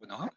carbonara.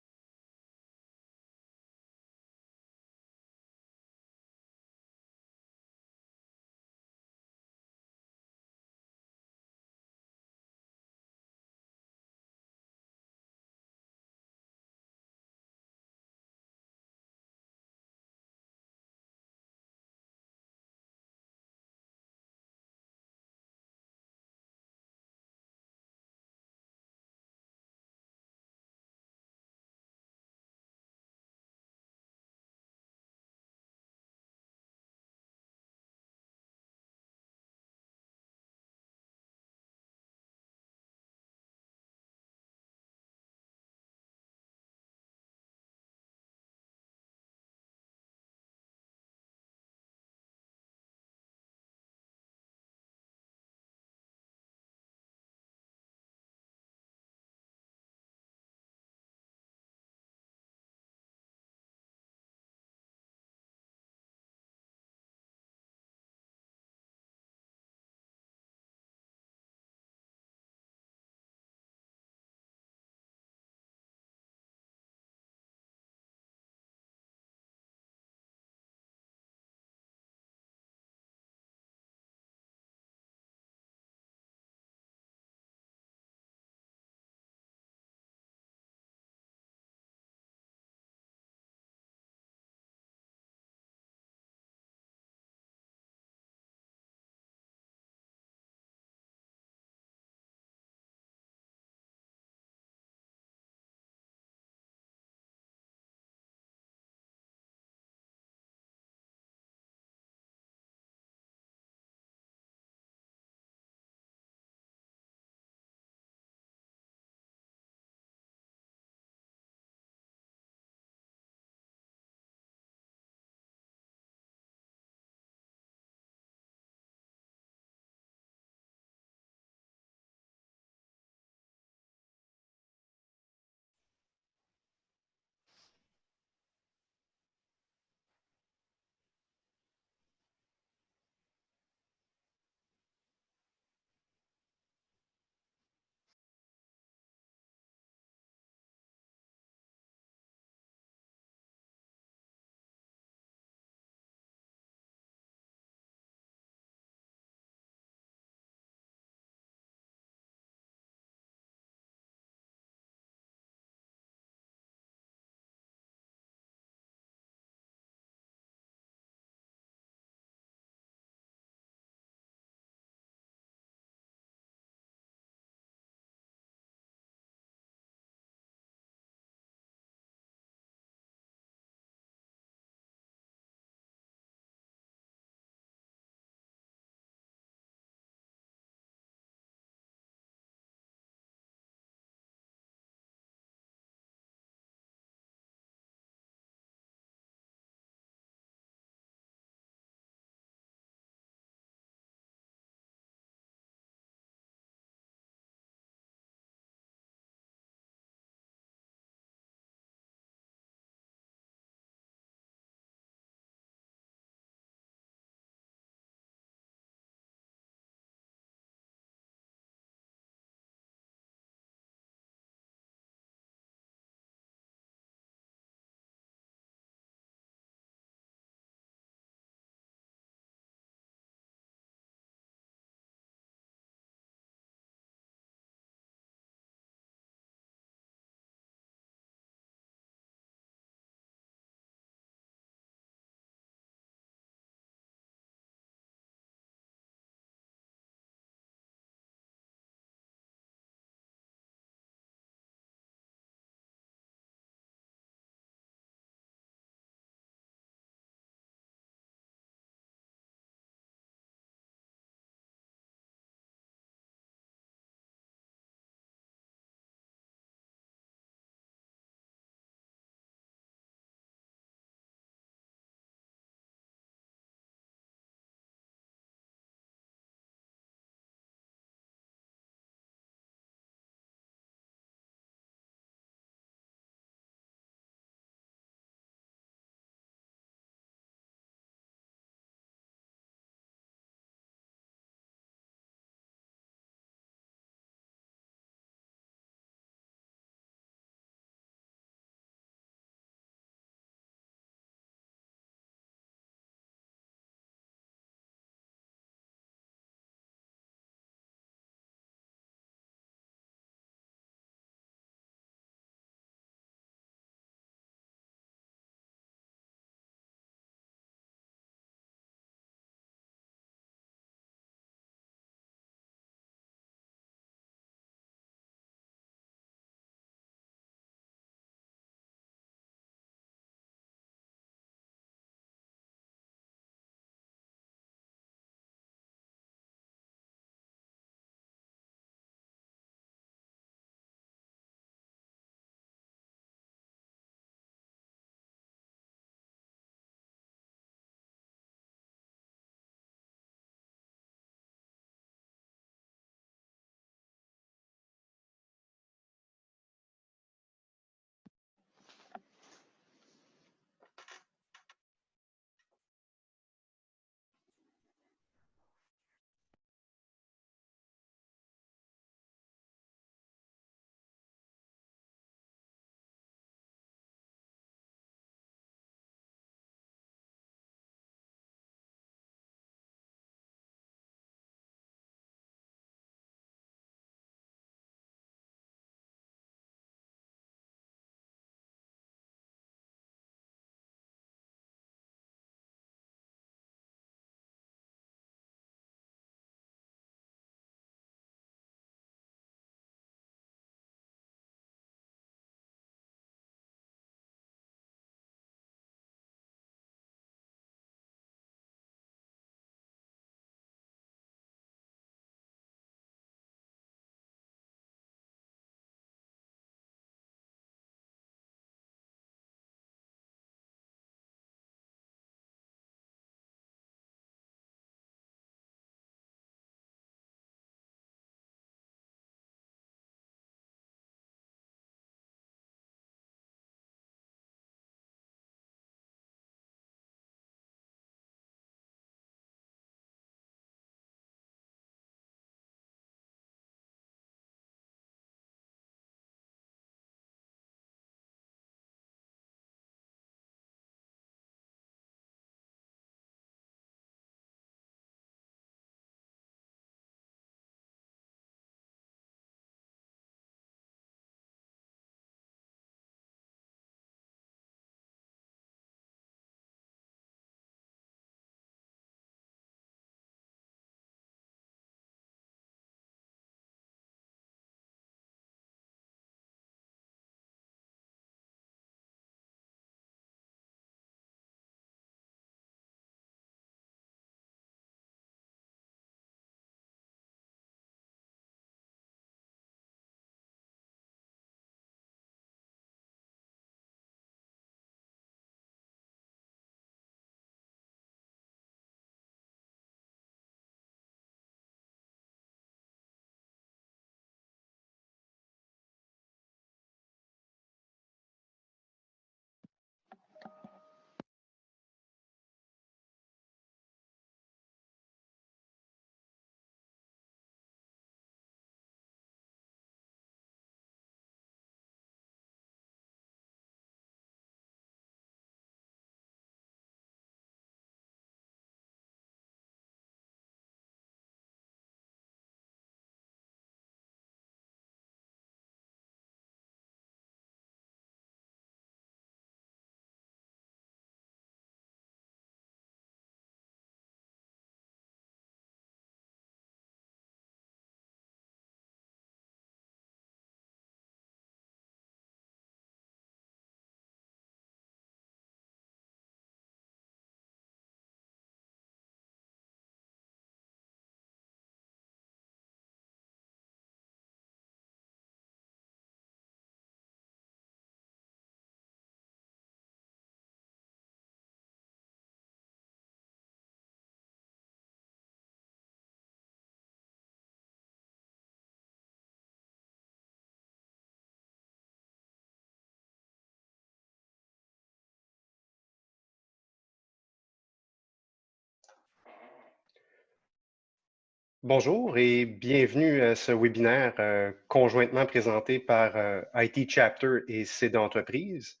Bonjour et bienvenue à ce webinaire conjointement présenté par IT Chapter et CD Entreprises.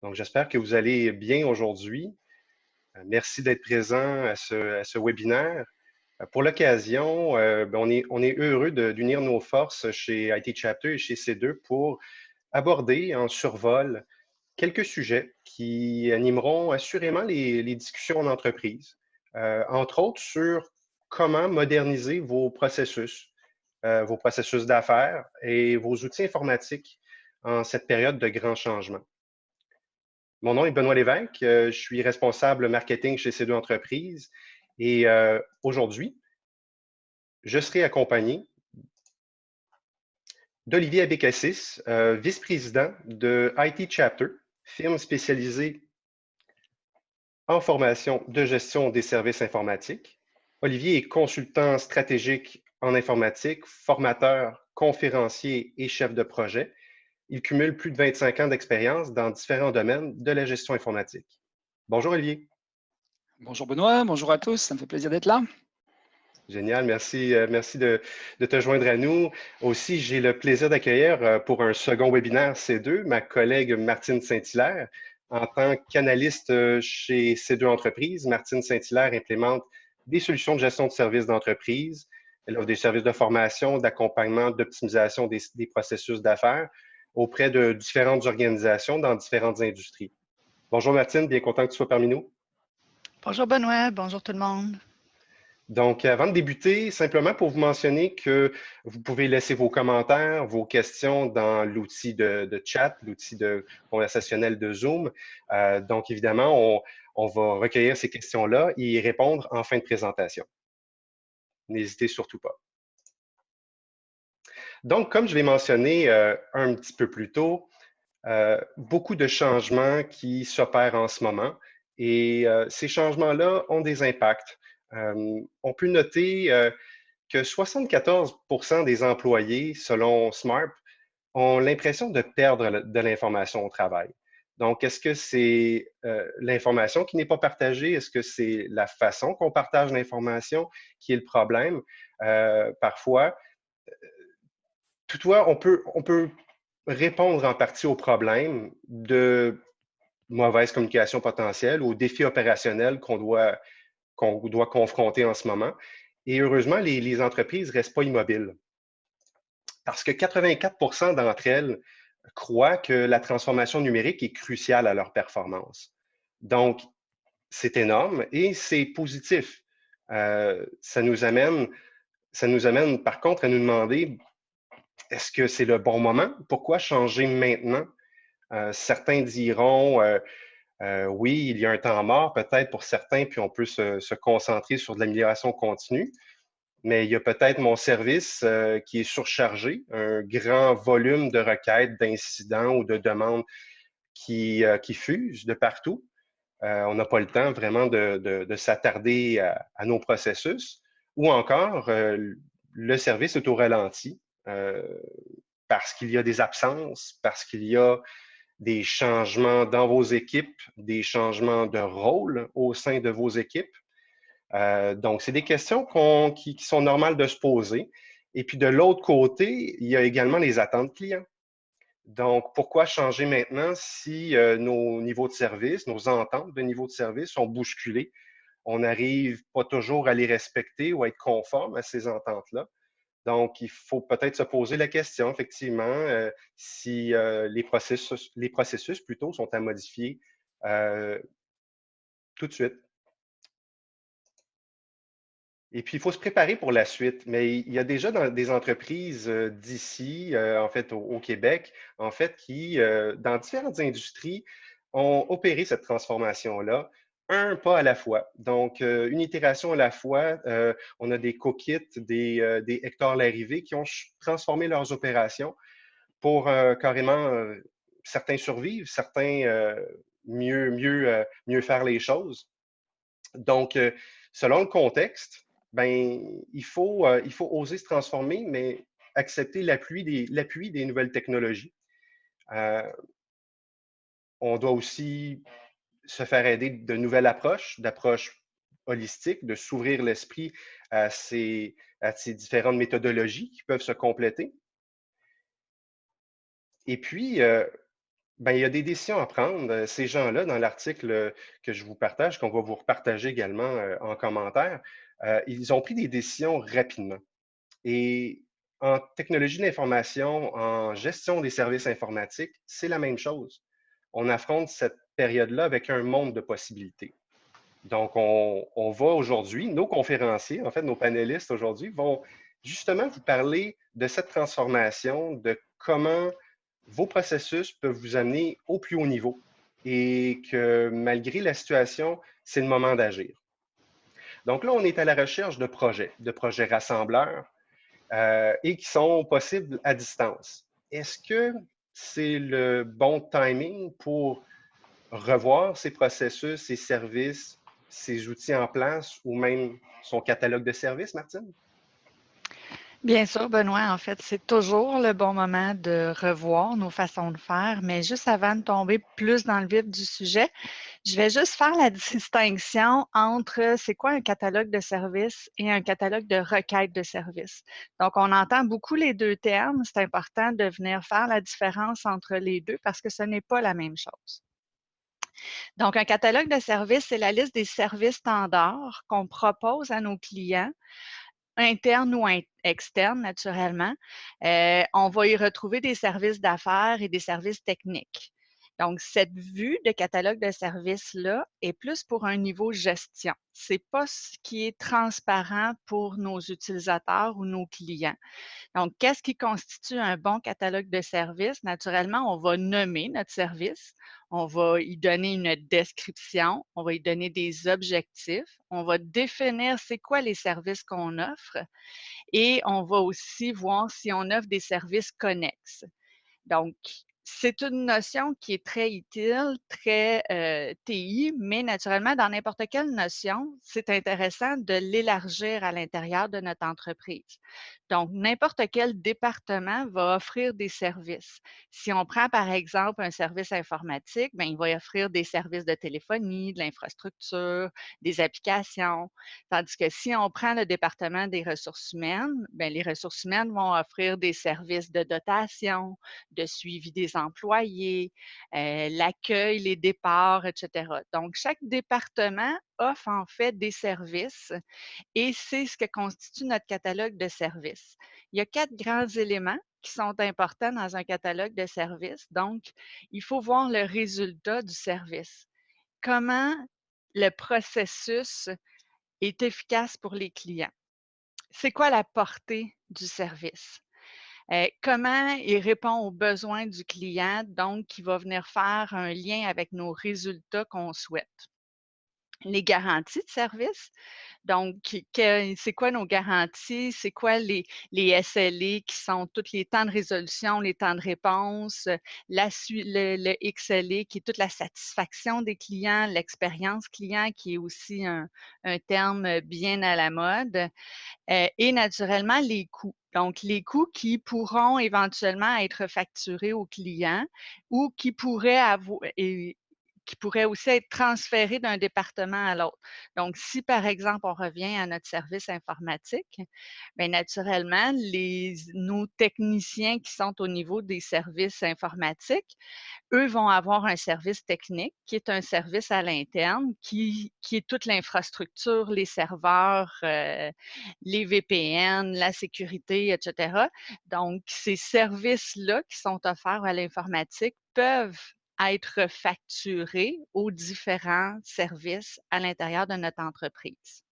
Donc, j'espère que vous allez bien aujourd'hui. Merci d'être présent à ce webinaire. Pour l'occasion, on est heureux d'unir nos forces chez IT Chapter et chez C2 pour aborder en survol quelques sujets qui animeront assurément les discussions en entreprise, entre autres sur comment moderniser vos processus d'affaires et vos outils informatiques en cette période de grands changements. Mon nom est Benoît Lévesque, je suis responsable marketing chez C2 Entreprises et aujourd'hui, je serai accompagné d'Olivier Abécassis, vice-président de IT Chapter, firme spécialisée en formation de gestion des services informatiques. Olivier est consultant stratégique en informatique, formateur, conférencier et chef de projet. Il cumule plus de 25 ans d'expérience dans différents domaines de la gestion informatique. Bonjour Olivier. Bonjour Benoît, bonjour à tous, ça me fait plaisir d'être là. Génial, merci, merci de te joindre à nous. Aussi, j'ai le plaisir d'accueillir pour un second webinaire C2 ma collègue Martine Saint-Hilaire. En tant qu'analyste chez C2 Entreprises, Martine Saint-Hilaire implémente des solutions de gestion de services d'entreprise. Elle offre des services de formation, d'accompagnement, d'optimisation des processus d'affaires auprès de différentes organisations dans différentes industries. Bonjour Martine, bien content que tu sois parmi nous. Bonjour Benoît, bonjour tout le monde. Donc, avant de débuter, simplement pour vous mentionner que vous pouvez laisser vos commentaires, vos questions dans l'outil de chat, l'outil conversationnel de Zoom. Donc, évidemment, on va recueillir ces questions-là et y répondre en fin de présentation. N'hésitez surtout pas. Donc, comme je l'ai mentionné un petit peu plus tôt, beaucoup de changements qui s'opèrent en ce moment et ces changements-là ont des impacts. On peut noter que 74% des employés, selon SMART, ont l'impression de perdre de l'information au travail. Donc, est-ce que c'est l'information qui n'est pas partagée? Est-ce que c'est la façon qu'on partage l'information qui est le problème? Parfois, toutefois, on peut répondre en partie au problème de mauvaise communication potentielle, aux défis opérationnels qu'on doit confronter en ce moment. Et heureusement, les entreprises ne restent pas immobiles parce que 84% d'entre elles croient que la transformation numérique est cruciale à leur performance. Donc, c'est énorme et c'est positif. Ça nous amène par contre à nous demander, est-ce que c'est le bon moment? Pourquoi changer maintenant? Certains diront, oui, il y a un temps mort peut-être pour certains, puis on peut se concentrer sur de l'amélioration continue. Mais il y a peut-être mon service qui est surchargé, un grand volume de requêtes, d'incidents ou de demandes qui fusent de partout. On n'a pas le temps vraiment de s'attarder à nos processus. Ou encore, le service est au ralenti parce qu'il y a des absences, parce qu'il y a des changements dans vos équipes, des changements de rôle au sein de vos équipes. Donc, c'est des questions qui sont normales de se poser. Et puis, de l'autre côté, il y a également les attentes clients. Donc, pourquoi changer maintenant si nos niveaux de service, nos ententes de niveau de service sont bousculées? On n'arrive pas toujours à les respecter ou à être conforme à ces ententes-là. Donc, il faut peut-être se poser la question, effectivement, si les processus plutôt sont à modifier euh, tout de suite. Et puis, il faut se préparer pour la suite. Mais il y a déjà des entreprises d'ici, en fait, au Québec, en fait, qui, dans différentes industries, ont opéré cette transformation-là, un pas à la fois. Donc, une itération à la fois. On a des Cookit, des Hector Larrivé qui ont transformé leurs opérations pour carrément certains survivre, certains mieux faire les choses. Donc, selon le contexte, ben, il faut oser se transformer, mais accepter l'appui des nouvelles technologies. Euh, on doit aussi se faire aider de nouvelles approches, d'approches holistique, de s'ouvrir l'esprit à ces différentes méthodologies qui peuvent se compléter. Et puis, ben, il y a des décisions à prendre. Ces gens-là, dans l'article que je vous partage, qu'on va vous repartager également en commentaire, ils ont pris des décisions rapidement. Et en technologie d'information, en gestion des services informatiques, c'est la même chose. On affronte cette période-là avec un monde de possibilités. Donc, on va aujourd'hui, nos conférenciers, en fait, nos panélistes aujourd'hui, vont justement vous parler de cette transformation, de comment vos processus peuvent vous amener au plus haut niveau et que malgré la situation, c'est le moment d'agir. Donc là, on est à la recherche de projets rassembleurs et qui sont possibles à distance. Est-ce que c'est le bon timing pour revoir ses processus, ses services, ses outils en place ou même son catalogue de services, Martine? Bien sûr, Benoît, en fait, c'est toujours le bon moment de revoir nos façons de faire, mais juste avant de tomber plus dans le vif du sujet, je vais juste faire la distinction entre c'est quoi un catalogue de services et un catalogue de requêtes de services. Donc, on entend beaucoup les deux termes. C'est important de venir faire la différence entre les deux parce que ce n'est pas la même chose. Donc, un catalogue de services, c'est la liste des services standards qu'on propose à nos clients interne ou externe, naturellement. On va y retrouver des services d'affaires et des services techniques. Donc, cette vue de catalogue de services-là est plus pour un niveau gestion. Ce n'est pas ce qui est transparent pour nos utilisateurs ou nos clients. Donc, qu'est-ce qui constitue un bon catalogue de services? Naturellement, on va nommer notre service, on va y donner une description, on va y donner des objectifs, on va définir c'est quoi les services qu'on offre et on va aussi voir si on offre des services connexes. Donc, c'est une notion qui est très utile, très TI, mais naturellement, dans n'importe quelle notion, c'est intéressant de l'élargir à l'intérieur de notre entreprise. Donc, n'importe quel département va offrir des services. Si on prend par exemple un service informatique, bien, il va offrir des services de téléphonie, de l'infrastructure, des applications. Tandis que si on prend le département des ressources humaines, bien, les ressources humaines vont offrir des services de dotation, de suivi des employés, l'accueil, les départs, etc. Donc, chaque département offre en fait des services et c'est ce que constitue notre catalogue de services. Il y a 4 grands éléments qui sont importants dans un catalogue de services. Donc, il faut voir le résultat du service. Comment le processus est efficace pour les clients? C'est quoi la portée du service? Comment il répond aux besoins du client, donc qui va venir faire un lien avec nos résultats qu'on souhaite. Les garanties de service, donc c'est quoi nos garanties? C'est quoi les SLA qui sont tous les temps de résolution, les temps de réponse, le XLA qui est toute la satisfaction des clients, l'expérience client qui est aussi un terme bien à la mode. Et naturellement, les coûts. Donc, les coûts qui pourront éventuellement être facturés aux clients ou qui pourraient aussi être transférés d'un département à l'autre. Donc, si par exemple, on revient à notre service informatique, bien naturellement, nos techniciens qui sont au niveau des services informatiques, eux vont avoir un service technique qui est un service à l'interne qui est toute l'infrastructure, les serveurs, les VPN, la sécurité, etc. Donc, ces services-là qui sont offerts à l'informatique peuvent être facturés aux différents services à l'intérieur de notre entreprise.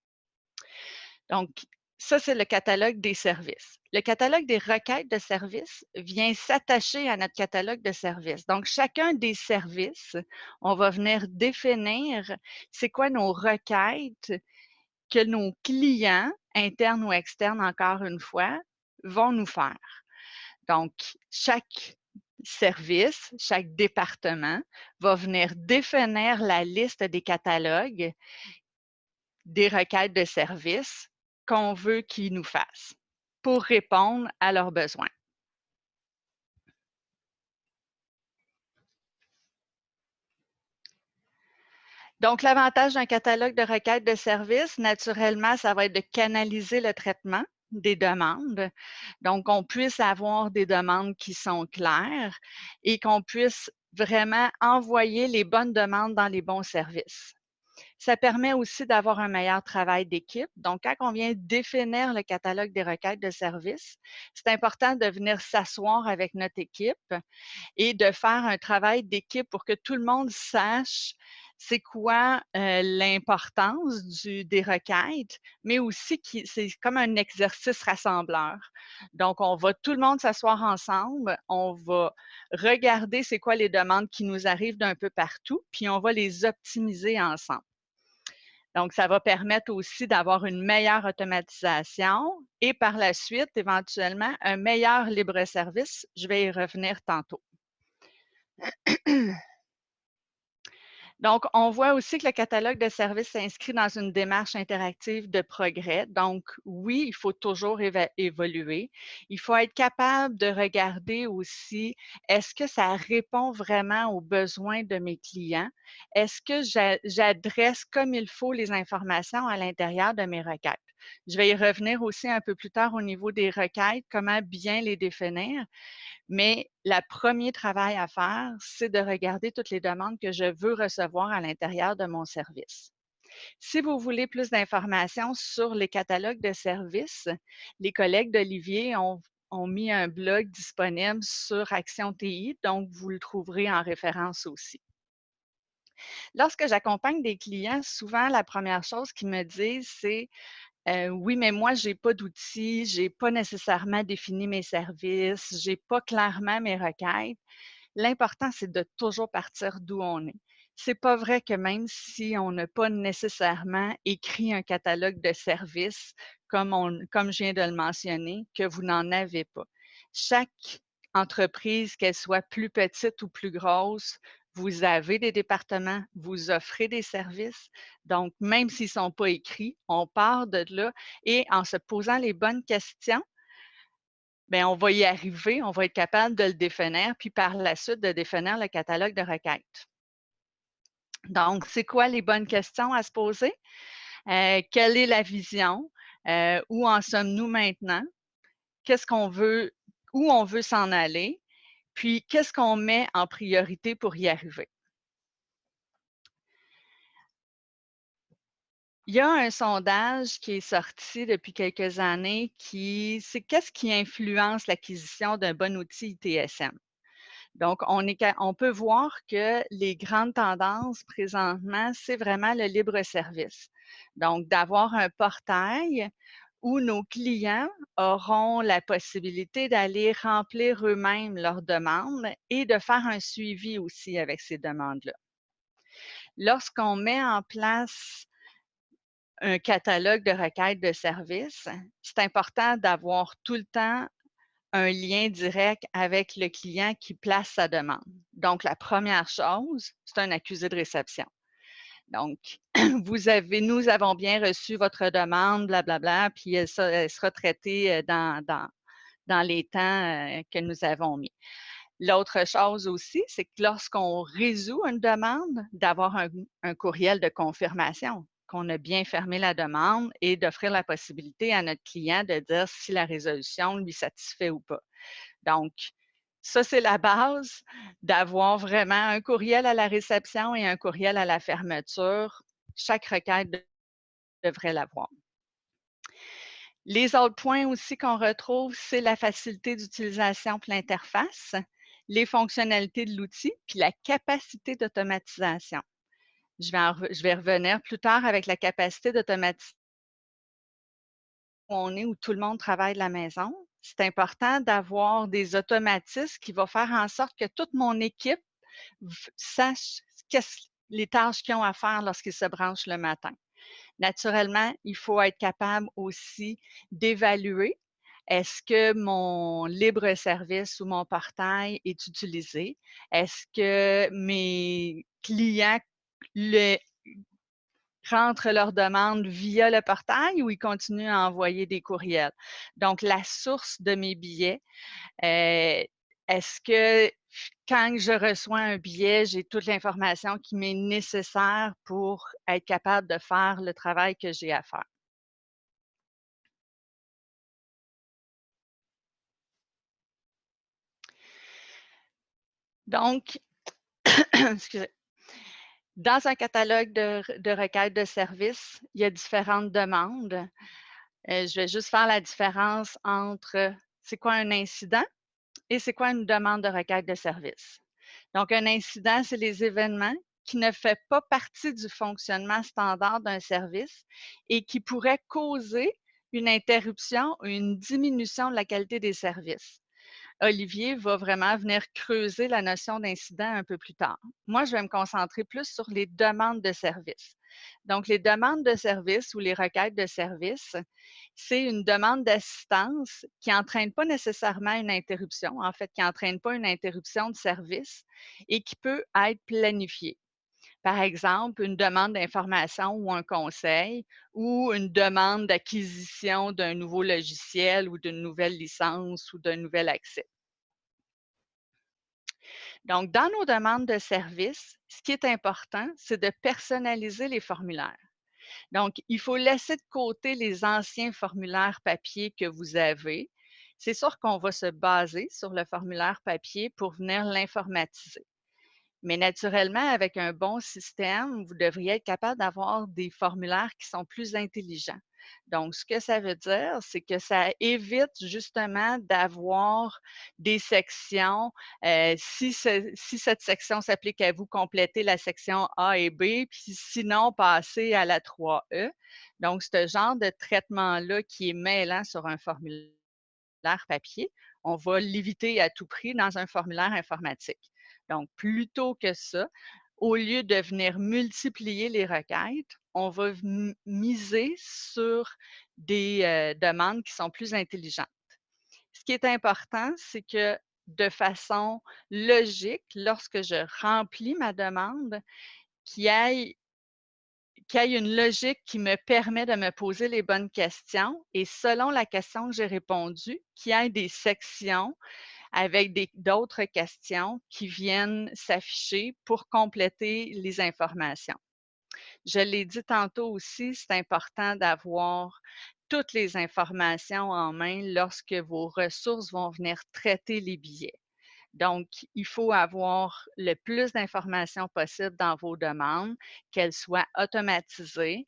Donc, ça, c'est le catalogue des services. Le catalogue des requêtes de services vient s'attacher à notre catalogue de services. Donc, chacun des services, on va venir définir c'est quoi nos requêtes que nos clients, internes ou externes, encore une fois, vont nous faire. Donc, chaque service, chaque département va venir définir la liste des catalogues des requêtes de services qu'on veut qu'ils nous fassent pour répondre à leurs besoins. Donc, l'avantage d'un catalogue de requêtes de services, naturellement, ça va être de canaliser le traitement des demandes. Donc, qu'on puisse avoir des demandes qui sont claires et qu'on puisse vraiment envoyer les bonnes demandes dans les bons services. Ça permet aussi d'avoir un meilleur travail d'équipe. Donc, quand on vient définir le catalogue des requêtes de services, c'est important de venir s'asseoir avec notre équipe et de faire un travail d'équipe pour que tout le monde sache c'est quoi l'importance des requêtes, mais aussi c'est comme un exercice rassembleur. Donc, on va tout le monde s'asseoir ensemble, on va regarder c'est quoi les demandes qui nous arrivent d'un peu partout, puis on va les optimiser ensemble. Donc, ça va permettre aussi d'avoir une meilleure automatisation et par la suite, éventuellement, un meilleur libre-service. Je vais y revenir tantôt. Donc, on voit aussi que le catalogue de services s'inscrit dans une démarche interactive de progrès. Donc, oui, il faut toujours évoluer. Il faut être capable de regarder aussi, est-ce que ça répond vraiment aux besoins de mes clients? Est-ce que j'adresse comme il faut les informations à l'intérieur de mes requêtes? Je vais y revenir aussi un peu plus tard au niveau des requêtes, comment bien les définir. Mais le premier travail à faire, c'est de regarder toutes les demandes que je veux recevoir à l'intérieur de mon service. Si vous voulez plus d'informations sur les catalogues de services, les collègues d'Olivier ont mis un blog disponible sur Action TI, donc vous le trouverez en référence aussi. Lorsque j'accompagne des clients, souvent la première chose qu'ils me disent, c'est oui, mais moi, je n'ai pas d'outils, je n'ai pas nécessairement défini mes services, je n'ai pas clairement mes requêtes. L'important, c'est de toujours partir d'où on est. C'est pas vrai que même si on n'a pas nécessairement écrit un catalogue de services, comme je viens de le mentionner, que vous n'en avez pas. Chaque entreprise, qu'elle soit plus petite ou plus grosse, vous avez des départements, vous offrez des services. Donc, même s'ils ne sont pas écrits, on part de là et en se posant les bonnes questions, bien, on va y arriver, on va être capable de le définir, puis par la suite de définir le catalogue de requêtes. Donc, c'est quoi les bonnes questions à se poser? Quelle est la vision? Où en sommes-nous maintenant? Qu'est-ce qu'on veut, où on veut s'en aller? Puis, qu'est-ce qu'on met en priorité pour y arriver? Il y a un sondage qui est sorti depuis quelques années c'est qu'est-ce qui influence l'acquisition d'un bon outil ITSM? Donc, on peut voir que les grandes tendances présentement, c'est vraiment le libre service. Donc, d'avoir un portail où nos clients auront la possibilité d'aller remplir eux-mêmes leurs demandes et de faire un suivi aussi avec ces demandes-là. Lorsqu'on met en place un catalogue de requêtes de services, c'est important d'avoir tout le temps un lien direct avec le client qui place sa demande. Donc, la première chose, c'est un accusé de réception. Donc, nous avons bien reçu votre demande, blablabla, puis elle sera traitée dans les temps que nous avons mis. L'autre chose aussi, c'est que lorsqu'on résout une demande, d'avoir un courriel de confirmation qu'on a bien fermé la demande et d'offrir la possibilité à notre client de dire si la résolution lui satisfait ou pas. Donc, ça, c'est la base d'avoir vraiment un courriel à la réception et un courriel à la fermeture. Chaque requête devrait l'avoir. Les autres points aussi qu'on retrouve, c'est la facilité d'utilisation pour l'interface, les fonctionnalités de l'outil, puis la capacité d'automatisation. Je vais revenir plus tard avec la capacité d'automatisation où tout le monde travaille de la maison. C'est important d'avoir des automatismes qui vont faire en sorte que toute mon équipe sache les tâches qu'ils ont à faire lorsqu'ils se branchent le matin. Naturellement, il faut être capable aussi d'évaluer est-ce que mon libre service ou mon portail est utilisé? Est-ce que mes clients rentrent leurs demandes via le portail ou ils continuent à envoyer des courriels? Donc, la source de mes billets, est-ce que quand je reçois un billet, j'ai toute l'information qui m'est nécessaire pour être capable de faire le travail que j'ai à faire? Donc, excusez. Dans un catalogue de requêtes de services, il y a différentes demandes. Je vais juste faire la différence entre c'est quoi un incident et c'est quoi une demande de requête de service. Donc, un incident, c'est les événements qui ne font pas partie du fonctionnement standard d'un service et qui pourraient causer une interruption ou une diminution de la qualité des services. Olivier va vraiment venir creuser la notion d'incident un peu plus tard. Moi, je vais me concentrer plus sur les demandes de service. Donc, les demandes de service ou les requêtes de service, c'est une demande d'assistance qui n'entraîne pas nécessairement une interruption, en fait, qui n'entraîne pas une interruption de service et qui peut être planifiée. Par exemple, une demande d'information ou un conseil ou une demande d'acquisition d'un nouveau logiciel ou d'une nouvelle licence ou d'un nouvel accès. Donc, dans nos demandes de service, ce qui est important, c'est de personnaliser les formulaires. Donc, il faut laisser de côté les anciens formulaires papier que vous avez. C'est sûr qu'on va se baser sur le formulaire papier pour venir l'informatiser. Mais naturellement, avec un bon système, vous devriez être capable d'avoir des formulaires qui sont plus intelligents. Donc, ce que ça veut dire, c'est que ça évite justement d'avoir des sections. Si cette section s'applique à vous, complétez la section A et B, puis sinon, passez à la 3E. Donc, ce genre de traitement-là qui est mêlant sur un formulaire papier, on va l'éviter à tout prix dans un formulaire informatique. Donc, plutôt que ça, au lieu de venir multiplier les requêtes, on va miser sur des demandes qui sont plus intelligentes. Ce qui est important, c'est que de façon logique, lorsque je remplis ma demande, qu'il y ait une logique qui me permet de me poser les bonnes questions et selon la question que j'ai répondue, qu'il y ait des sections avec d'autres questions qui viennent s'afficher pour compléter les informations. Je l'ai dit tantôt aussi, c'est important d'avoir toutes les informations en main lorsque vos ressources vont venir traiter les billets. Donc, il faut avoir le plus d'informations possible dans vos demandes, qu'elles soient automatisées,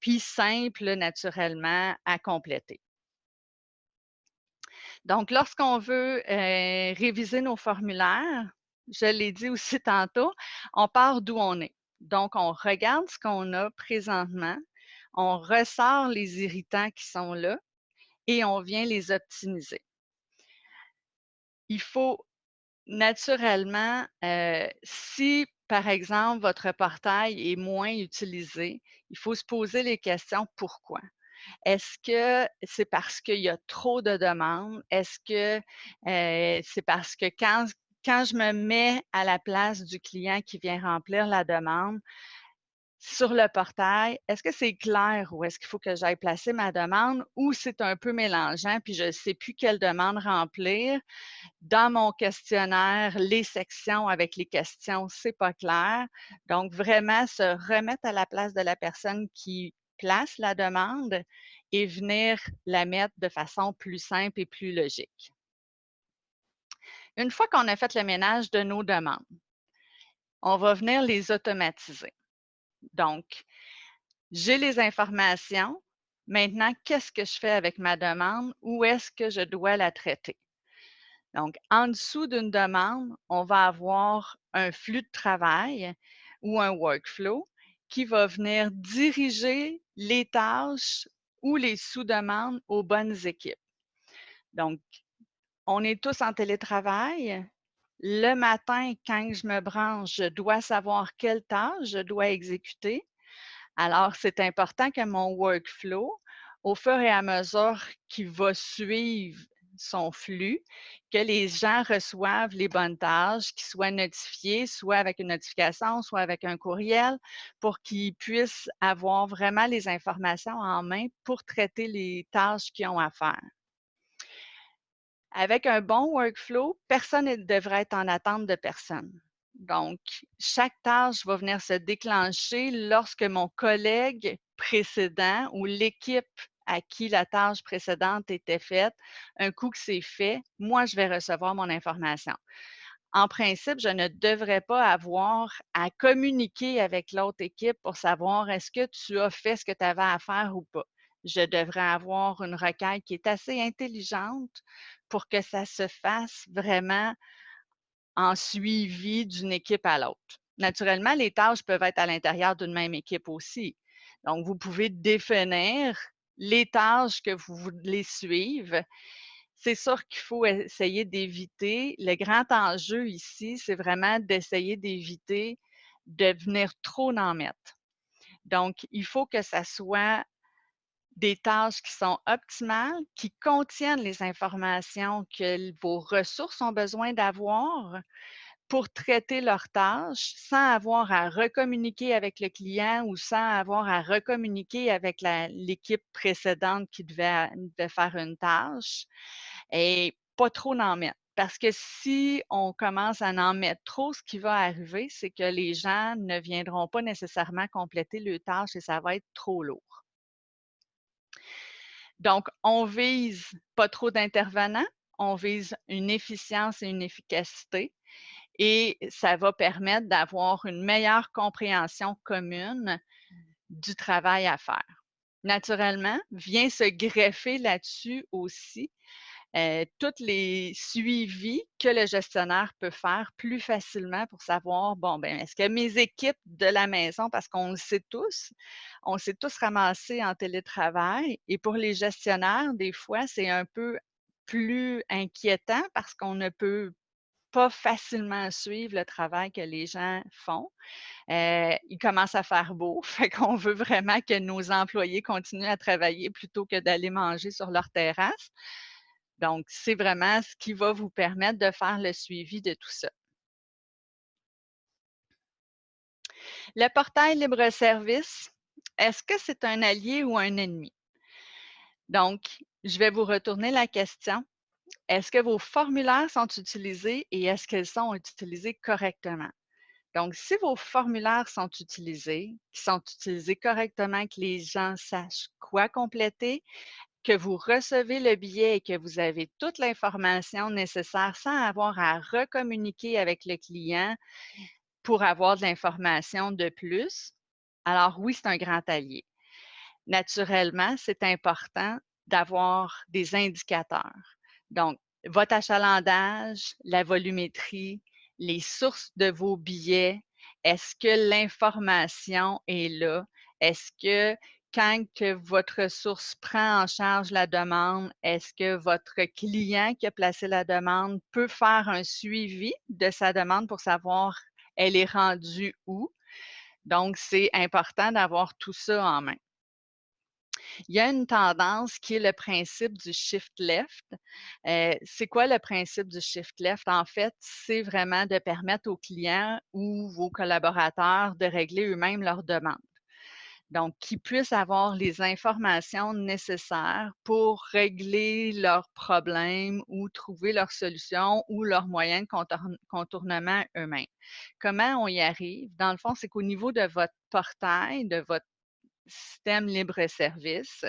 puis simples naturellement à compléter. Donc, lorsqu'on veut réviser nos formulaires, je l'ai dit aussi tantôt, on part d'où on est. Donc, on regarde ce qu'on a présentement, on ressort les irritants qui sont là et on vient les optimiser. Il faut naturellement, si par exemple votre portail est moins utilisé, il faut se poser les questions pourquoi? Est-ce que c'est parce qu'il y a trop de demandes? Est-ce que c'est parce que quand je me mets à la place du client qui vient remplir la demande sur le portail, est-ce que c'est clair où est-ce qu'il faut que j'aille placer ma demande ou c'est un peu mélangeant puis je ne sais plus quelle demande remplir? Dans mon questionnaire, les sections avec les questions, c'est pas clair. Donc, vraiment se remettre à la place de la personne qui place la demande et venir la mettre de façon plus simple et plus logique. Une fois qu'on a fait le ménage de nos demandes, on va venir les automatiser. Donc, j'ai les informations. Maintenant, qu'est-ce que je fais avec ma demande? Où est-ce que je dois la traiter? Donc, en dessous d'une demande, on va avoir un flux de travail ou un workflow qui va venir diriger les tâches ou les sous-demandes aux bonnes équipes. Donc, on est tous en télétravail. Le matin, quand je me branche, je dois savoir quelle tâche je dois exécuter. Alors, c'est important que mon workflow, au fur et à mesure qu'il va suivre son flux, que les gens reçoivent les bonnes tâches, qu'ils soient notifiés, soit avec une notification, soit avec un courriel, pour qu'ils puissent avoir vraiment les informations en main pour traiter les tâches qu'ils ont à faire. Avec un bon workflow, personne ne devrait être en attente de personne. Donc, chaque tâche va venir se déclencher lorsque mon collègue précédent ou l'équipe à qui la tâche précédente était faite, un coup que c'est fait, moi, je vais recevoir mon information. En principe, je ne devrais pas avoir à communiquer avec l'autre équipe pour savoir est-ce que tu as fait ce que tu avais à faire ou pas. Je devrais avoir une requête qui est assez intelligente pour que ça se fasse vraiment en suivi d'une équipe à l'autre. Naturellement, les tâches peuvent être à l'intérieur d'une même équipe aussi. Donc, vous pouvez définir les tâches que vous voulez suivre. C'est sûr qu'il faut essayer d'éviter. Le grand enjeu ici, c'est vraiment d'essayer d'éviter de venir trop en mettre. Donc, il faut que ça soit des tâches qui sont optimales, qui contiennent les informations que vos ressources ont besoin d'avoir pour traiter leurs tâches sans avoir à recommuniquer avec le client ou sans avoir à recommuniquer avec l'équipe précédente qui devait faire une tâche et pas trop en mettre. Parce que si on commence à en mettre trop, ce qui va arriver, c'est que les gens ne viendront pas nécessairement compléter leurs tâches et ça va être trop lourd. Donc, on vise pas trop d'intervenants, on vise une efficience et une efficacité et ça va permettre d'avoir une meilleure compréhension commune du travail à faire. Naturellement, vient se greffer là-dessus aussi tous les suivis que le gestionnaire peut faire plus facilement pour savoir, bon, ben, est-ce que mes équipes de la maison, parce qu'on le sait tous, on s'est tous ramassés en télétravail et pour les gestionnaires, des fois, c'est un peu plus inquiétant parce qu'on ne peut pas facilement suivre le travail que les gens font. Il commence à faire beau, fait qu'on veut vraiment que nos employés continuent à travailler plutôt que d'aller manger sur leur terrasse. Donc, c'est vraiment ce qui va vous permettre de faire le suivi de tout ça. Le portail libre-service, est-ce que c'est un allié ou un ennemi? Donc, je vais vous retourner la question. Est-ce que vos formulaires sont utilisés et est-ce qu'ils sont utilisés correctement? Donc, si vos formulaires sont utilisés, qui sont utilisés correctement, que les gens sachent quoi compléter, que vous recevez le billet et que vous avez toute l'information nécessaire sans avoir à recommuniquer avec le client pour avoir de l'information de plus, alors oui, c'est un grand allié. Naturellement, c'est important d'avoir des indicateurs. Donc, votre achalandage, la volumétrie, les sources de vos billets, est-ce que l'information est là? Est-ce que quand que votre ressource prend en charge la demande, est-ce que votre client qui a placé la demande peut faire un suivi de sa demande pour savoir elle est rendue où? Donc, c'est important d'avoir tout ça en main. Il y a une tendance qui est le principe du shift left. C'est quoi le principe du shift left? En fait, c'est vraiment de permettre aux clients ou vos collaborateurs de régler eux-mêmes leurs demandes. Donc, qu'ils puissent avoir les informations nécessaires pour régler leurs problèmes ou trouver leurs solutions ou leurs moyens de contournement eux-mêmes. Comment on y arrive? Dans le fond, c'est qu'au niveau de votre portail, de votre système libre-service,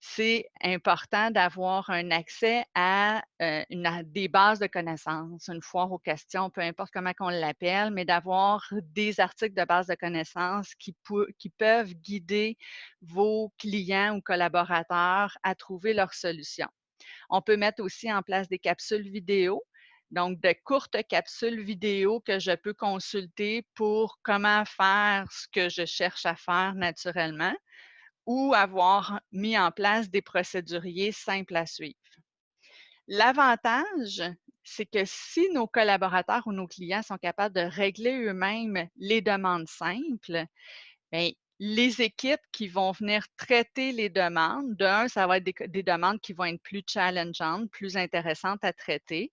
c'est important d'avoir un accès à, des bases de connaissances, une foire aux questions, peu importe comment on l'appelle, mais d'avoir des articles de base de connaissances qui peuvent guider vos clients ou collaborateurs à trouver leurs solutions. On peut mettre aussi en place des capsules vidéo, donc de courtes capsules vidéo que je peux consulter pour comment faire ce que je cherche à faire naturellement ou avoir mis en place des procéduriers simples à suivre. L'avantage, c'est que si nos collaborateurs ou nos clients sont capables de régler eux-mêmes les demandes simples, bien, les équipes qui vont venir traiter les demandes, d'un, ça va être des demandes qui vont être plus challengeantes, plus intéressantes à traiter,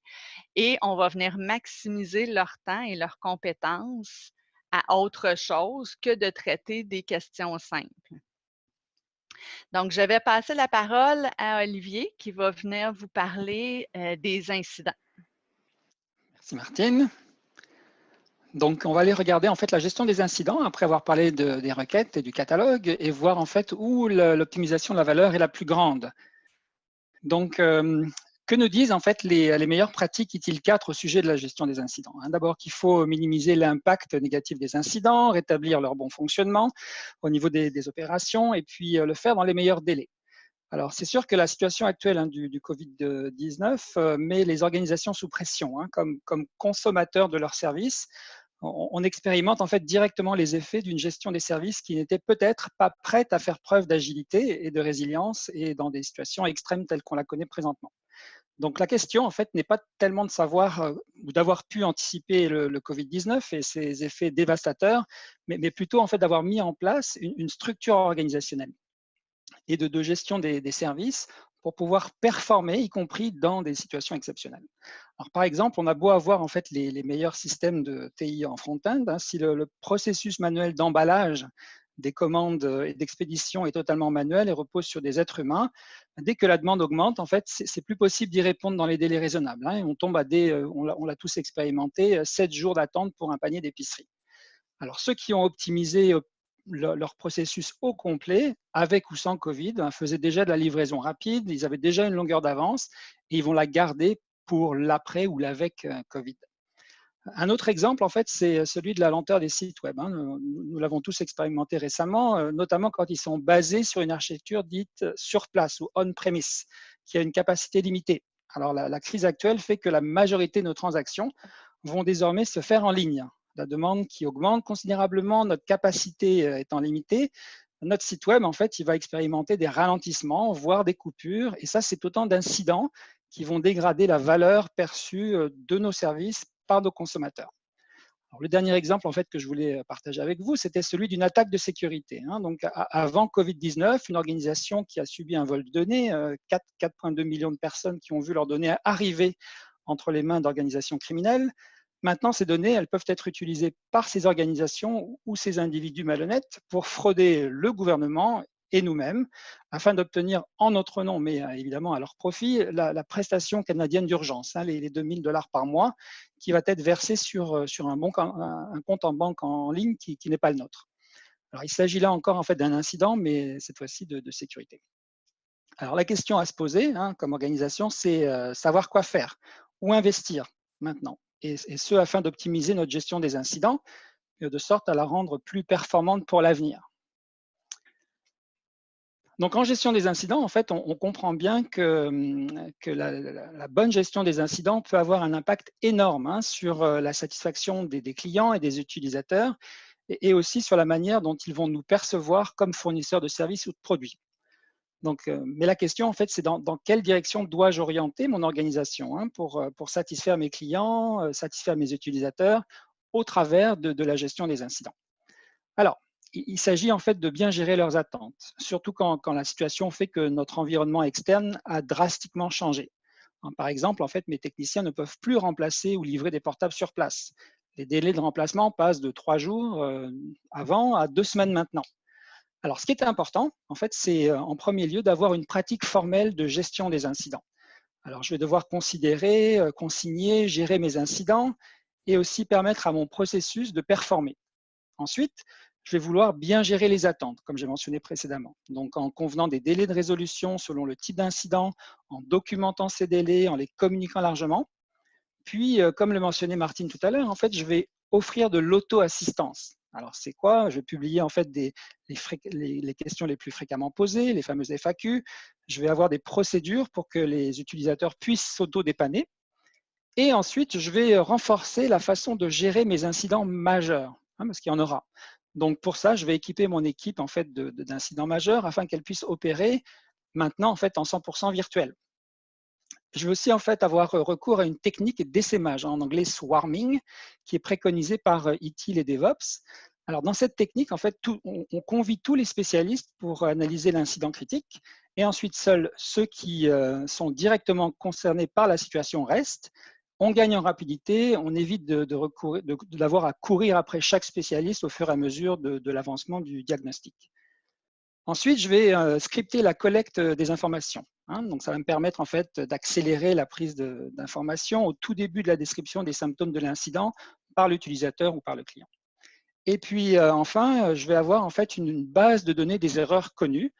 et on va venir maximiser leur temps et leurs compétences à autre chose que de traiter des questions simples. Donc, je vais passer la parole à Olivier qui va venir vous parler des incidents. Merci Martine. Donc, on va aller regarder en fait la gestion des incidents après avoir parlé des requêtes et du catalogue et voir en fait où l'optimisation de la valeur est la plus grande. Donc, que nous disent en fait les meilleures pratiques ITIL 4 au sujet de la gestion des incidents? D'abord qu'il faut minimiser l'impact négatif des incidents, rétablir leur bon fonctionnement au niveau des opérations et puis le faire dans les meilleurs délais. Alors, c'est sûr que la situation actuelle du Covid-19 met les organisations sous pression, comme consommateurs de leurs services. On expérimente en fait directement les effets d'une gestion des services qui n'était peut-être pas prête à faire preuve d'agilité et de résilience et dans des situations extrêmes telles qu'on la connaît présentement. Donc la question en fait n'est pas tellement de savoir ou d'avoir pu anticiper le Covid-19 et ses effets dévastateurs, mais plutôt en fait d'avoir mis en place une structure organisationnelle et de gestion des services pour pouvoir performer, y compris dans des situations exceptionnelles. Alors, par exemple, on a beau avoir en fait les meilleurs systèmes de TI en front-end, si le processus manuel d'emballage des commandes et d'expédition est totalement manuel et repose sur des êtres humains, dès que la demande augmente, en fait, c'est plus possible d'y répondre dans les délais raisonnables. Et on tombe à on l'a tous expérimenté, 7 jours d'attente pour un panier d'épicerie. Alors, ceux qui ont optimisé leur processus au complet, avec ou sans Covid, faisaient déjà de la livraison rapide, ils avaient déjà une longueur d'avance et ils vont la garder pour l'après ou l'avec Covid. Un autre exemple, en fait, c'est celui de la lenteur des sites web. Nous l'avons tous expérimenté récemment, notamment quand ils sont basés sur une architecture dite sur place ou on-premise, qui a une capacité limitée. Alors, la crise actuelle fait que la majorité de nos transactions vont désormais se faire en ligne. La demande qui augmente considérablement, notre capacité étant limitée, notre site web, en fait, il va expérimenter des ralentissements, voire des coupures. Et ça, c'est autant d'incidents qui vont dégrader la valeur perçue de nos services par nos consommateurs. Alors, le dernier exemple en fait, que je voulais partager avec vous, c'était celui d'une attaque de sécurité. Donc, avant Covid-19, une organisation qui a subi un vol de données, 4,2 millions de personnes qui ont vu leurs données arriver entre les mains d'organisations criminelles. Maintenant, ces données, elles peuvent être utilisées par ces organisations ou ces individus malhonnêtes pour frauder le gouvernement et nous-mêmes, afin d'obtenir en notre nom, mais évidemment à leur profit, la prestation canadienne d'urgence, les 2 000 $ par mois, qui va être versée sur un compte en banque en ligne qui n'est pas le nôtre. Alors, il s'agit là encore en fait d'un incident, mais cette fois-ci de sécurité. Alors, la question à se poser comme organisation, c'est savoir quoi faire, où investir maintenant, et ce afin d'optimiser notre gestion des incidents, de sorte à la rendre plus performante pour l'avenir. Donc, en gestion des incidents, en fait, on comprend bien que la bonne gestion des incidents peut avoir un impact énorme sur la satisfaction des clients et des utilisateurs, et aussi sur la manière dont ils vont nous percevoir comme fournisseurs de services ou de produits. Donc, mais la question, en fait, c'est dans quelle direction dois-je orienter mon organisation pour satisfaire mes clients, satisfaire mes utilisateurs au travers de la gestion des incidents. Alors, il s'agit en fait de bien gérer leurs attentes, surtout quand la situation fait que notre environnement externe a drastiquement changé. Par exemple, en fait, mes techniciens ne peuvent plus remplacer ou livrer des portables sur place. Les délais de remplacement passent de 3 jours avant à 2 semaines maintenant. Alors, ce qui est important, en fait, c'est en premier lieu d'avoir une pratique formelle de gestion des incidents. Alors, je vais devoir considérer, consigner, gérer mes incidents et aussi permettre à mon processus de performer. Ensuite, je vais vouloir bien gérer les attentes, comme j'ai mentionné précédemment. Donc, en convenant des délais de résolution selon le type d'incident, en documentant ces délais, en les communiquant largement. Puis, comme le mentionnait Martine tout à l'heure, en fait, je vais offrir de l'auto-assistance. Alors, c'est quoi? Je vais publier en fait les questions les plus fréquemment posées, les fameuses FAQ. Je vais avoir des procédures pour que les utilisateurs puissent s'auto-dépanner. Et ensuite, je vais renforcer la façon de gérer mes incidents majeurs, parce qu'il y en aura. Donc, pour ça, je vais équiper mon équipe en fait d'incidents majeurs afin qu'elle puisse opérer maintenant en fait en 100% virtuel. Je vais aussi en fait avoir recours à une technique d'essaimage, en anglais swarming, qui est préconisée par ITIL et DevOps. Alors, dans cette technique, en fait, on convie tous les spécialistes pour analyser l'incident critique, et ensuite seuls ceux qui sont directement concernés par la situation restent. On gagne en rapidité, on évite d'avoir à courir après chaque spécialiste au fur et à mesure de l'avancement du diagnostic. Ensuite, je vais scripter la collecte des informations. Donc, ça va me permettre en fait d'accélérer la prise d'informations au tout début de la description des symptômes de l'incident par l'utilisateur ou par le client. Et puis enfin, je vais avoir en fait une base de données des erreurs connues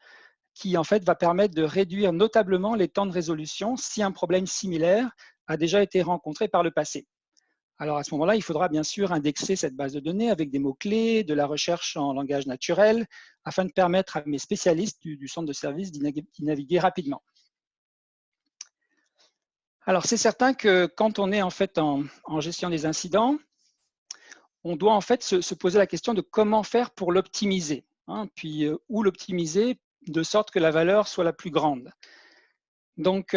qui en fait va permettre de réduire notablement les temps de résolution si un problème similaire a déjà été rencontré par le passé. Alors à ce moment-là, il faudra bien sûr indexer cette base de données avec des mots-clés, de la recherche en langage naturel, afin de permettre à mes spécialistes du centre de service d'y naviguer rapidement. Alors c'est certain que quand on est en fait en gestion des incidents, on doit en fait se poser la question de comment faire pour l'optimiser, puis où l'optimiser de sorte que la valeur soit la plus grande. Donc,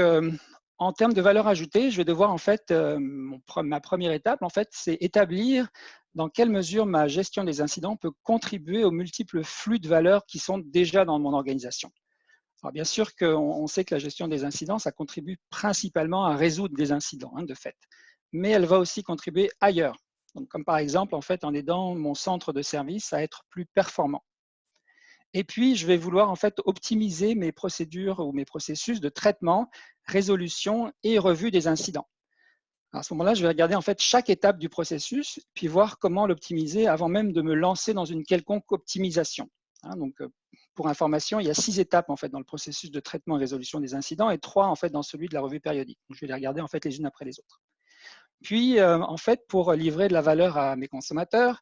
en termes de valeur ajoutée, je vais devoir en fait, ma première étape, en fait, c'est établir dans quelle mesure ma gestion des incidents peut contribuer aux multiples flux de valeurs qui sont déjà dans mon organisation. Alors, bien sûr qu'on sait que la gestion des incidents, ça contribue principalement à résoudre des incidents, de fait, mais elle va aussi contribuer ailleurs. Donc, comme par exemple, en fait, en aidant mon centre de service à être plus performant. Et puis, je vais vouloir en fait optimiser mes procédures ou mes processus de traitement, résolution et revue des incidents. À ce moment-là, je vais regarder en fait chaque étape du processus, puis voir comment l'optimiser avant même de me lancer dans une quelconque optimisation. Donc, pour information, il y a 6 étapes en fait dans le processus de traitement et résolution des incidents et 3 en fait dans celui de la revue périodique. Donc, je vais les regarder en fait les unes après les autres. Puis, en fait, pour livrer de la valeur à mes consommateurs,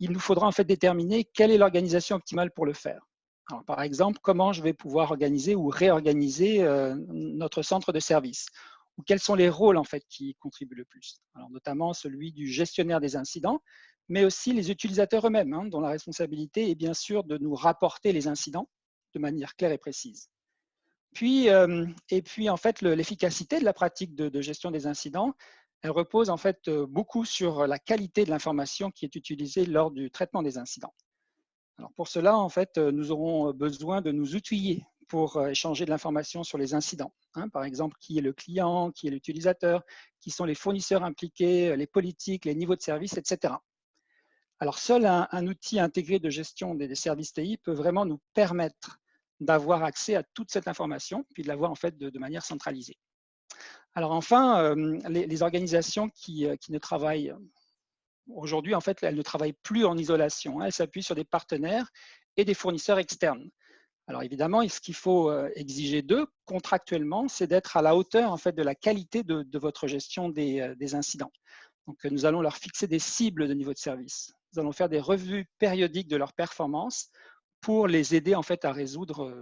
il nous faudra en fait déterminer quelle est l'organisation optimale pour le faire. Alors, par exemple, comment je vais pouvoir organiser ou réorganiser notre centre de service, ou quels sont les rôles en fait qui contribuent le plus. Alors, notamment celui du gestionnaire des incidents, mais aussi les utilisateurs eux-mêmes, dont la responsabilité est bien sûr de nous rapporter les incidents de manière claire et précise. Puis, et puis en fait, l'efficacité de la pratique de gestion des incidents, elle repose en fait beaucoup sur la qualité de l'information qui est utilisée lors du traitement des incidents. Alors pour cela, en fait, nous aurons besoin de nous outiller pour échanger de l'information sur les incidents. Par exemple, qui est le client, qui est l'utilisateur, qui sont les fournisseurs impliqués, les politiques, les niveaux de service, etc. Alors seul un outil intégré de gestion des services TI peut vraiment nous permettre d'avoir accès à toute cette information, puis de l'avoir en fait de manière centralisée. Alors enfin, les organisations qui ne travaillent aujourd'hui, en fait, elles ne travaillent plus en isolation. Elles s'appuient sur des partenaires et des fournisseurs externes. Alors évidemment, ce qu'il faut exiger d'eux contractuellement, c'est d'être à la hauteur en fait, de la qualité de votre gestion des incidents. Donc nous allons leur fixer des cibles de niveau de service. Nous allons faire des revues périodiques de leurs performances pour les aider en fait, à résoudre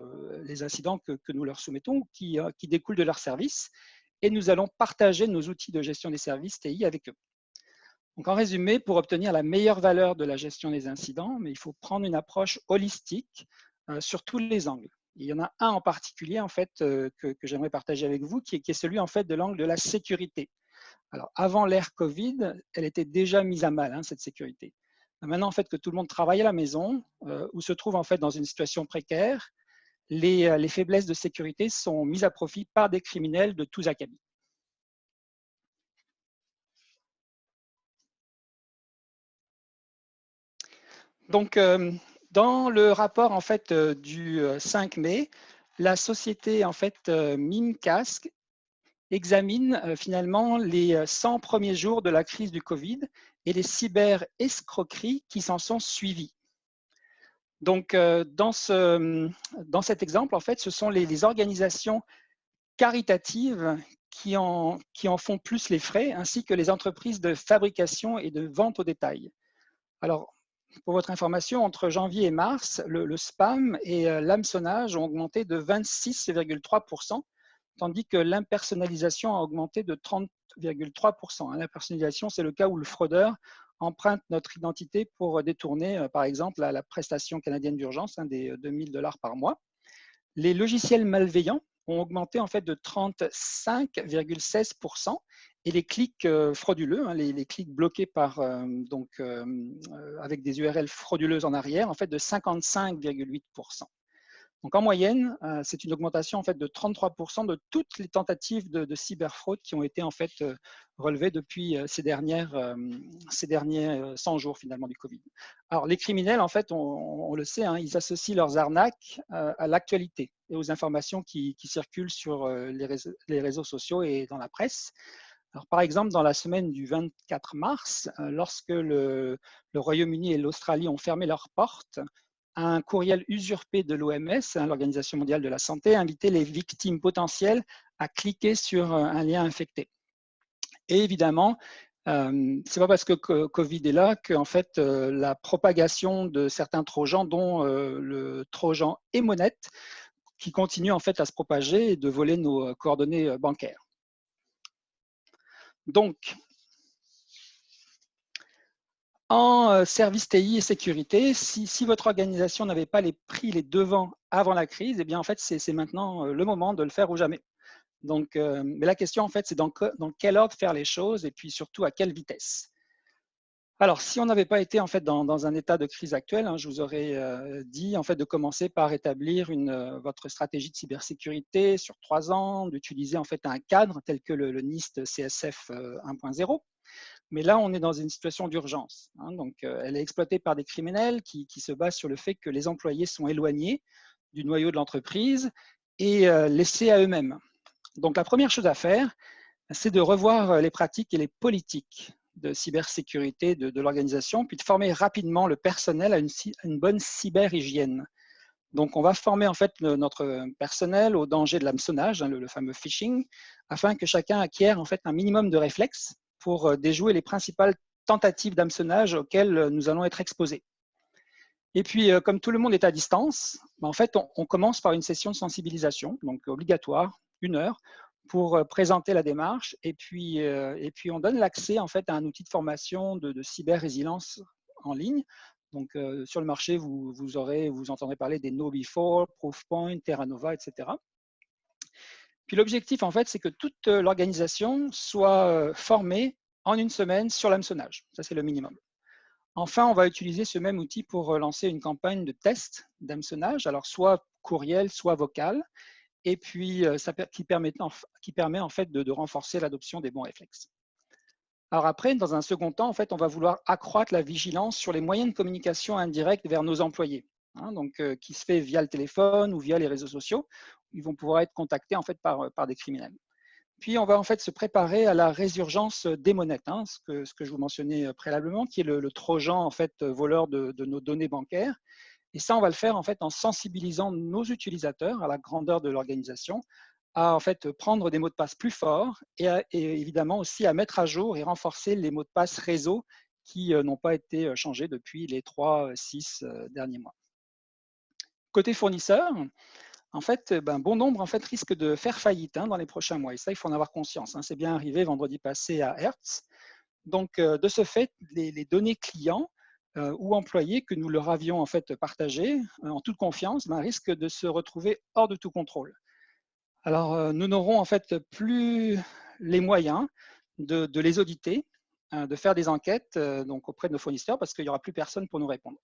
les incidents que nous leur soumettons qui découlent de leur service. Et nous allons partager nos outils de gestion des services TI avec eux. Donc, en résumé, pour obtenir la meilleure valeur de la gestion des incidents, mais il faut prendre une approche holistique sur tous les angles. Il y en a un en particulier en fait, que j'aimerais partager avec vous, qui est celui en fait, de l'angle de la sécurité. Alors, avant l'ère Covid, elle était déjà mise à mal, cette sécurité. Maintenant, en fait, que tout le monde travaille à la maison ou se trouve en fait, dans une situation précaire, les faiblesses de sécurité sont mises à profit par des criminels de tous acabits. Donc, dans le rapport en fait, du 5 mai, la société en fait, Mimcast examine finalement les 100 premiers jours de la crise du Covid et les cyber-escroqueries qui s'en sont suivies. Donc, dans cet exemple, en fait, ce sont les organisations caritatives qui en font plus les frais, ainsi que les entreprises de fabrication et de vente au détail. Alors, pour votre information, entre janvier et mars, le spam et l'hameçonnage ont augmenté de 26,3%, tandis que l'impersonnalisation a augmenté de 30,3%. L'impersonnalisation, c'est le cas où le fraudeur emprunte notre identité pour détourner, par exemple, la prestation canadienne d'urgence, des 2 000 $ par mois. Les logiciels malveillants ont augmenté en fait de 35,16%. Et les clics frauduleux, les clics bloqués par, avec des URL frauduleuses en arrière, en fait de 55,8%. Donc en moyenne, c'est une augmentation en fait de 33% de toutes les tentatives de cyberfraude qui ont été en fait relevées depuis ces derniers 100 jours finalement du Covid. Alors les criminels en fait, on le sait, hein, ils associent leurs arnaques à l'actualité et aux informations qui circulent sur les réseaux sociaux et dans la presse. Alors, par exemple, dans la semaine du 24 mars, lorsque le Royaume-Uni et l'Australie ont fermé leurs portes, un courriel usurpé de l'OMS, l'Organisation mondiale de la santé, invitait les victimes potentielles à cliquer sur un lien infecté. Et évidemment, c'est pas parce que Covid est là que en fait, la propagation de certains trojans, dont le trojan Emonet, qui continue en fait à se propager et de voler nos coordonnées bancaires. Donc, en service TI et sécurité, si votre organisation n'avait pas pris les devants avant la crise, eh bien en fait c'est maintenant le moment de le faire ou jamais. Donc, mais la question en fait c'est dans quel ordre faire les choses et puis surtout à quelle vitesse. Alors, si on n'avait pas été en fait dans un état de crise actuel, hein, je vous aurais dit en fait de commencer par établir votre stratégie de cybersécurité sur 3 ans, d'utiliser en fait un cadre tel que le NIST CSF 1.0. Mais là, on est dans une situation d'urgence. Hein, donc, elle est exploitée par des criminels qui se basent sur le fait que les employés sont éloignés du noyau de l'entreprise et laissés à eux-mêmes. Donc, la première chose à faire, c'est de revoir les pratiques et les politiques de cybersécurité de l'organisation, puis de former rapidement le personnel à une bonne cyberhygiène. Donc, on va former en fait notre personnel au danger de l'hameçonnage, hein, le fameux phishing, afin que chacun acquiert en fait un minimum de réflexes pour déjouer les principales tentatives d'hameçonnage auxquelles nous allons être exposés. Et puis, comme tout le monde est à distance, en fait, on commence par une session de sensibilisation, donc obligatoire, 1 heure, pour présenter la démarche. Et puis on donne l'accès en fait à un outil de formation de cyber-résilience en ligne. Donc, sur le marché, vous entendrez parler des KnowBe4, Proofpoint, Terranova, etc. Puis l'objectif, en fait, c'est que toute l'organisation soit formée en 1 semaine sur l'hameçonnage. Ça, c'est le minimum. Enfin, on va utiliser ce même outil pour lancer une campagne de test d'hameçonnage, alors soit courriel, soit vocal, et puis qui permet en fait de renforcer l'adoption des bons réflexes. Alors après, dans un second temps, en fait, on va vouloir accroître la vigilance sur les moyens de communication indirects vers nos employés, hein, donc qui se fait via le téléphone ou via les réseaux sociaux. Ils vont pouvoir être contactés en fait par des criminels. Puis on va en fait se préparer à la résurgence d'Emonet, hein, ce que je vous mentionnais préalablement, qui est le trojan en fait voleur de nos données bancaires. Et ça, on va le faire en fait en sensibilisant nos utilisateurs à la grandeur de l'organisation, à en fait prendre des mots de passe plus forts et évidemment aussi à mettre à jour et renforcer les mots de passe réseau qui n'ont pas été changés depuis les 3-6 derniers mois. Côté fournisseur, en fait, bon nombre en fait, risque de faire faillite dans les prochains mois. Et ça, il faut en avoir conscience. C'est bien arrivé vendredi passé à Hertz. Donc, de ce fait, les données clients ou employés que nous leur avions en fait partagées en toute confiance risquent de se retrouver hors de tout contrôle. Alors, nous n'aurons en fait plus les moyens de les auditer, de faire des enquêtes donc auprès de nos fournisseurs parce qu'il n'y aura plus personne pour nous répondre.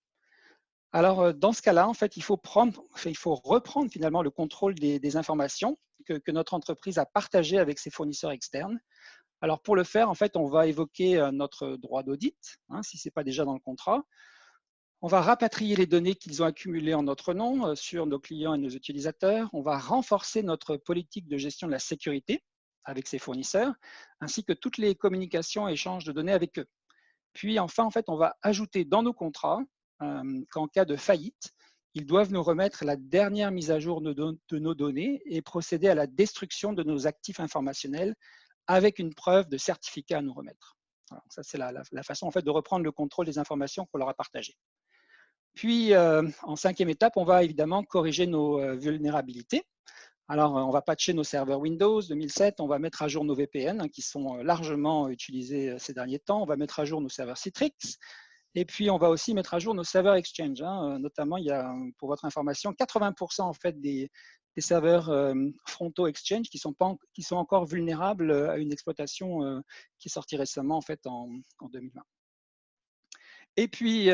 Alors, dans ce cas-là, en fait, il faut reprendre finalement le contrôle des informations que notre entreprise a partagées avec ses fournisseurs externes. Alors, pour le faire, en fait, on va évoquer notre droit d'audit, si ce n'est pas déjà dans le contrat. On va rapatrier les données qu'ils ont accumulées en notre nom sur nos clients et nos utilisateurs. On va renforcer notre politique de gestion de la sécurité avec ses fournisseurs, ainsi que toutes les communications et échanges de données avec eux. Puis enfin, en fait, on va ajouter dans nos contrats qu'en cas de faillite, ils doivent nous remettre la dernière mise à jour de nos données et procéder à la destruction de nos actifs informationnels avec une preuve de certificat à nous remettre. Alors, ça, c'est la façon en fait, de reprendre le contrôle des informations qu'on leur a partagées. Puis, en 5e étape, on va évidemment corriger nos vulnérabilités. Alors, on va patcher nos serveurs Windows 2007, on va mettre à jour nos VPN qui sont largement utilisés ces derniers temps, on va mettre à jour nos serveurs Citrix, et puis on va aussi mettre à jour nos serveurs Exchange. Notamment, il y a, pour votre information, 80% en fait des serveurs frontaux Exchange qui sont encore vulnérables à une exploitation qui est sortie récemment en fait en 2020. Et puis,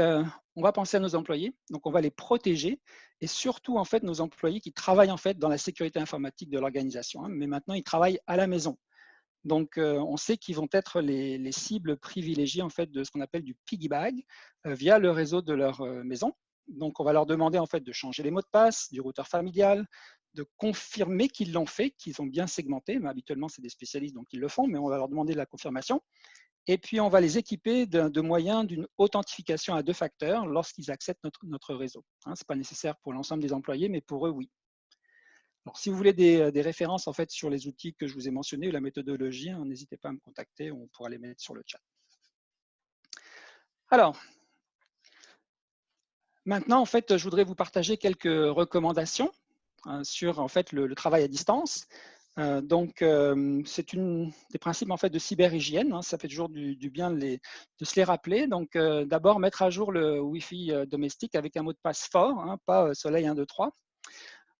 on va penser à nos employés, donc on va les protéger, et surtout en fait nos employés qui travaillent en fait dans la sécurité informatique de l'organisation, hein, mais maintenant ils travaillent à la maison. Donc, on sait qu'ils vont être les cibles privilégiées en fait de ce qu'on appelle du piggy bag via le réseau de leur maison. Donc, on va leur demander en fait de changer les mots de passe du routeur familial, de confirmer qu'ils l'ont fait, qu'ils ont bien segmenté. Mais habituellement, c'est des spécialistes donc ils le font, mais on va leur demander de la confirmation. Et puis, on va les équiper de moyens d'une authentification à 2 facteurs lorsqu'ils acceptent notre réseau. Hein, ce n'est pas nécessaire pour l'ensemble des employés, mais pour eux, oui. Alors, si vous voulez des références en fait, sur les outils que je vous ai mentionnés ou la méthodologie, hein, n'hésitez pas à me contacter, on pourra les mettre sur le chat. Alors, maintenant, en fait, je voudrais vous partager quelques recommandations sur en fait, le travail à distance. C'est des principes en fait, de cyberhygiène, hein, ça fait toujours du bien de se les rappeler. Donc, d'abord, mettre à jour le Wi-Fi domestique avec un mot de passe fort, hein, pas soleil 1, 2, 3.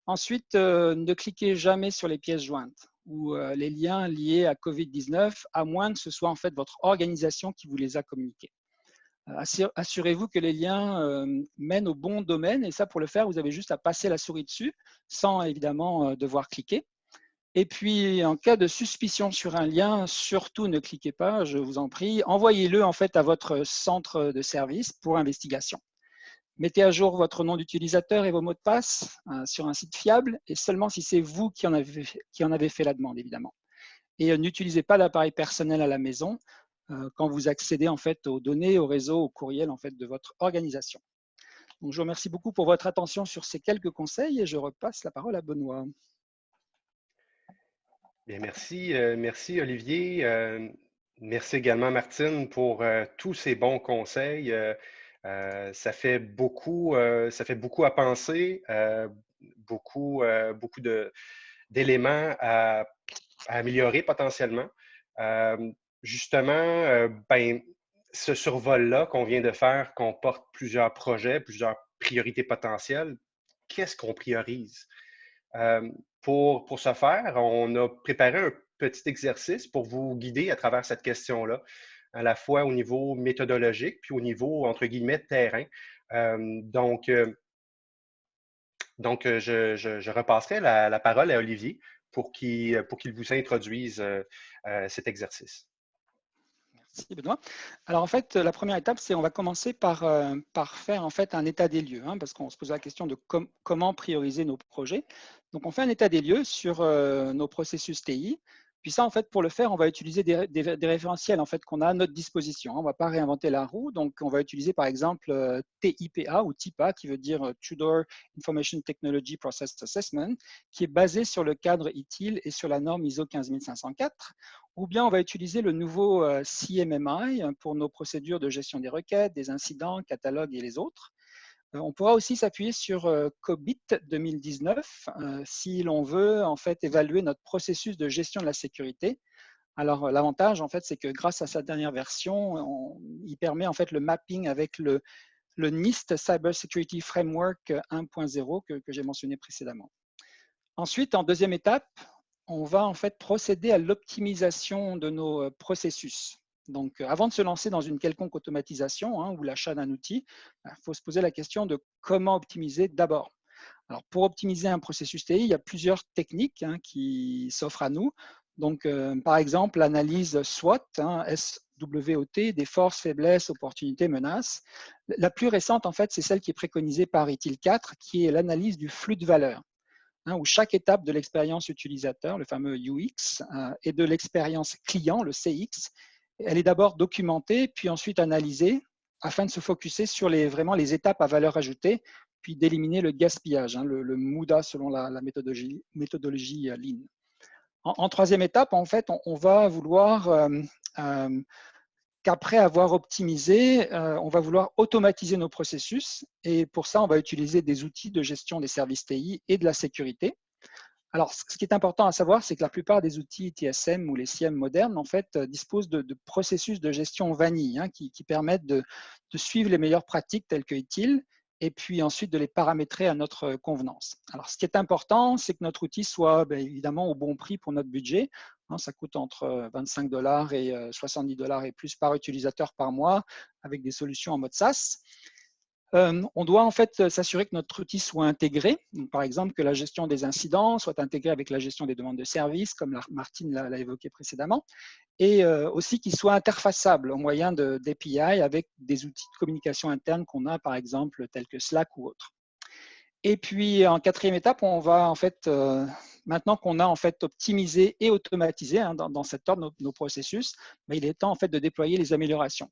Ensuite, ne cliquez jamais sur les pièces jointes ou les liens liés à Covid-19, à moins que ce soit en fait votre organisation qui vous les a communiqués. Assurez-vous que les liens mènent au bon domaine, et ça, pour le faire, vous avez juste à passer la souris dessus, sans évidemment devoir cliquer. Et puis, en cas de suspicion sur un lien, surtout ne cliquez pas, je vous en prie. Envoyez-le en fait à votre centre de service pour investigation. Mettez à jour votre nom d'utilisateur et vos mots de passe sur un site fiable, et seulement si c'est vous qui en avez fait la demande, évidemment. Et n'utilisez pas l'appareil personnel à la maison quand vous accédez en fait aux données, au réseau, au courriel en fait de votre organisation. Donc, je vous remercie beaucoup pour votre attention sur ces quelques conseils et je repasse la parole à Benoît. Bien, merci Olivier. Merci également Martine pour tous ces bons conseils. Ça fait beaucoup à penser, beaucoup d'éléments à améliorer potentiellement. Justement, ce survol-là qu'on vient de faire comporte plusieurs projets, plusieurs priorités potentielles. Qu'est-ce qu'on priorise? Pour ce faire, on a préparé un petit exercice pour vous guider à travers cette question-là, à la fois au niveau méthodologique puis au niveau, entre guillemets, terrain. Je repasserai la parole à Olivier pour qu'il vous introduise cet exercice. Merci Benoît. Alors en fait, la première étape, c'est on va commencer par faire en fait un état des lieux, hein, parce qu'on se pose la question de comment prioriser nos projets. Donc on fait un état des lieux sur nos processus TI. Puis ça, en fait, pour le faire, on va utiliser des référentiels en fait qu'on a à notre disposition. On ne va pas réinventer la roue. Donc on va utiliser par exemple TIPA ou TIPA, qui veut dire Tudor Information Technology Process Assessment, qui est basé sur le cadre ITIL et sur la norme ISO 15504. Ou bien on va utiliser le nouveau CMMI pour nos procédures de gestion des requêtes, des incidents, catalogues et les autres. On pourra aussi s'appuyer sur COBIT 2019 si l'on veut en fait évaluer notre processus de gestion de la sécurité. Alors l'avantage en fait, c'est que grâce à sa dernière version, il permet en fait le mapping avec le NIST Cyber Security Framework 1.0 que j'ai mentionné précédemment. Ensuite, en deuxième étape, on va en fait procéder à l'optimisation de nos processus. Donc, avant de se lancer dans une quelconque automatisation ou l'achat d'un outil, il faut se poser la question de comment optimiser d'abord. Alors, pour optimiser un processus TI, il y a plusieurs techniques qui s'offrent à nous. Donc, par exemple, l'analyse SWOT, SWOT, des forces, faiblesses, opportunités, menaces. La plus récente, en fait, c'est celle qui est préconisée par ITIL 4, qui est l'analyse du flux de valeur, où chaque étape de l'expérience utilisateur, le fameux UX, et de l'expérience client, le CX, elle est d'abord documentée, puis ensuite analysée, afin de se focuser sur vraiment les étapes à valeur ajoutée, puis d'éliminer le gaspillage, le MUDA selon la méthodologie Lean. En troisième étape, en fait, on va vouloir qu'après avoir optimisé, on va vouloir automatiser nos processus, et pour ça, on va utiliser des outils de gestion des services TI et de la sécurité. Alors, ce qui est important à savoir, c'est que la plupart des outils ITSM ou les SIEM modernes, en fait, disposent de processus de gestion vanille qui permettent de suivre les meilleures pratiques telles que ITIL et puis ensuite de les paramétrer à notre convenance. Alors, ce qui est important, c'est que notre outil soit évidemment au bon prix pour notre budget. Ça coûte entre 25 $ et 70 $ et plus par utilisateur par mois, avec des solutions en mode SaaS. On doit en fait s'assurer que notre outil soit intégré. Donc, par exemple, que la gestion des incidents soit intégrée avec la gestion des demandes de services, comme Martine l'a évoqué précédemment, et aussi qu'il soit interfaçable au moyen d'API avec des outils de communication interne qu'on a, par exemple, tels que Slack ou autres. Et puis, en quatrième étape, on va en fait, maintenant qu'on a en fait optimisé et automatisé dans cet ordre nos processus, il est temps en fait de déployer les améliorations.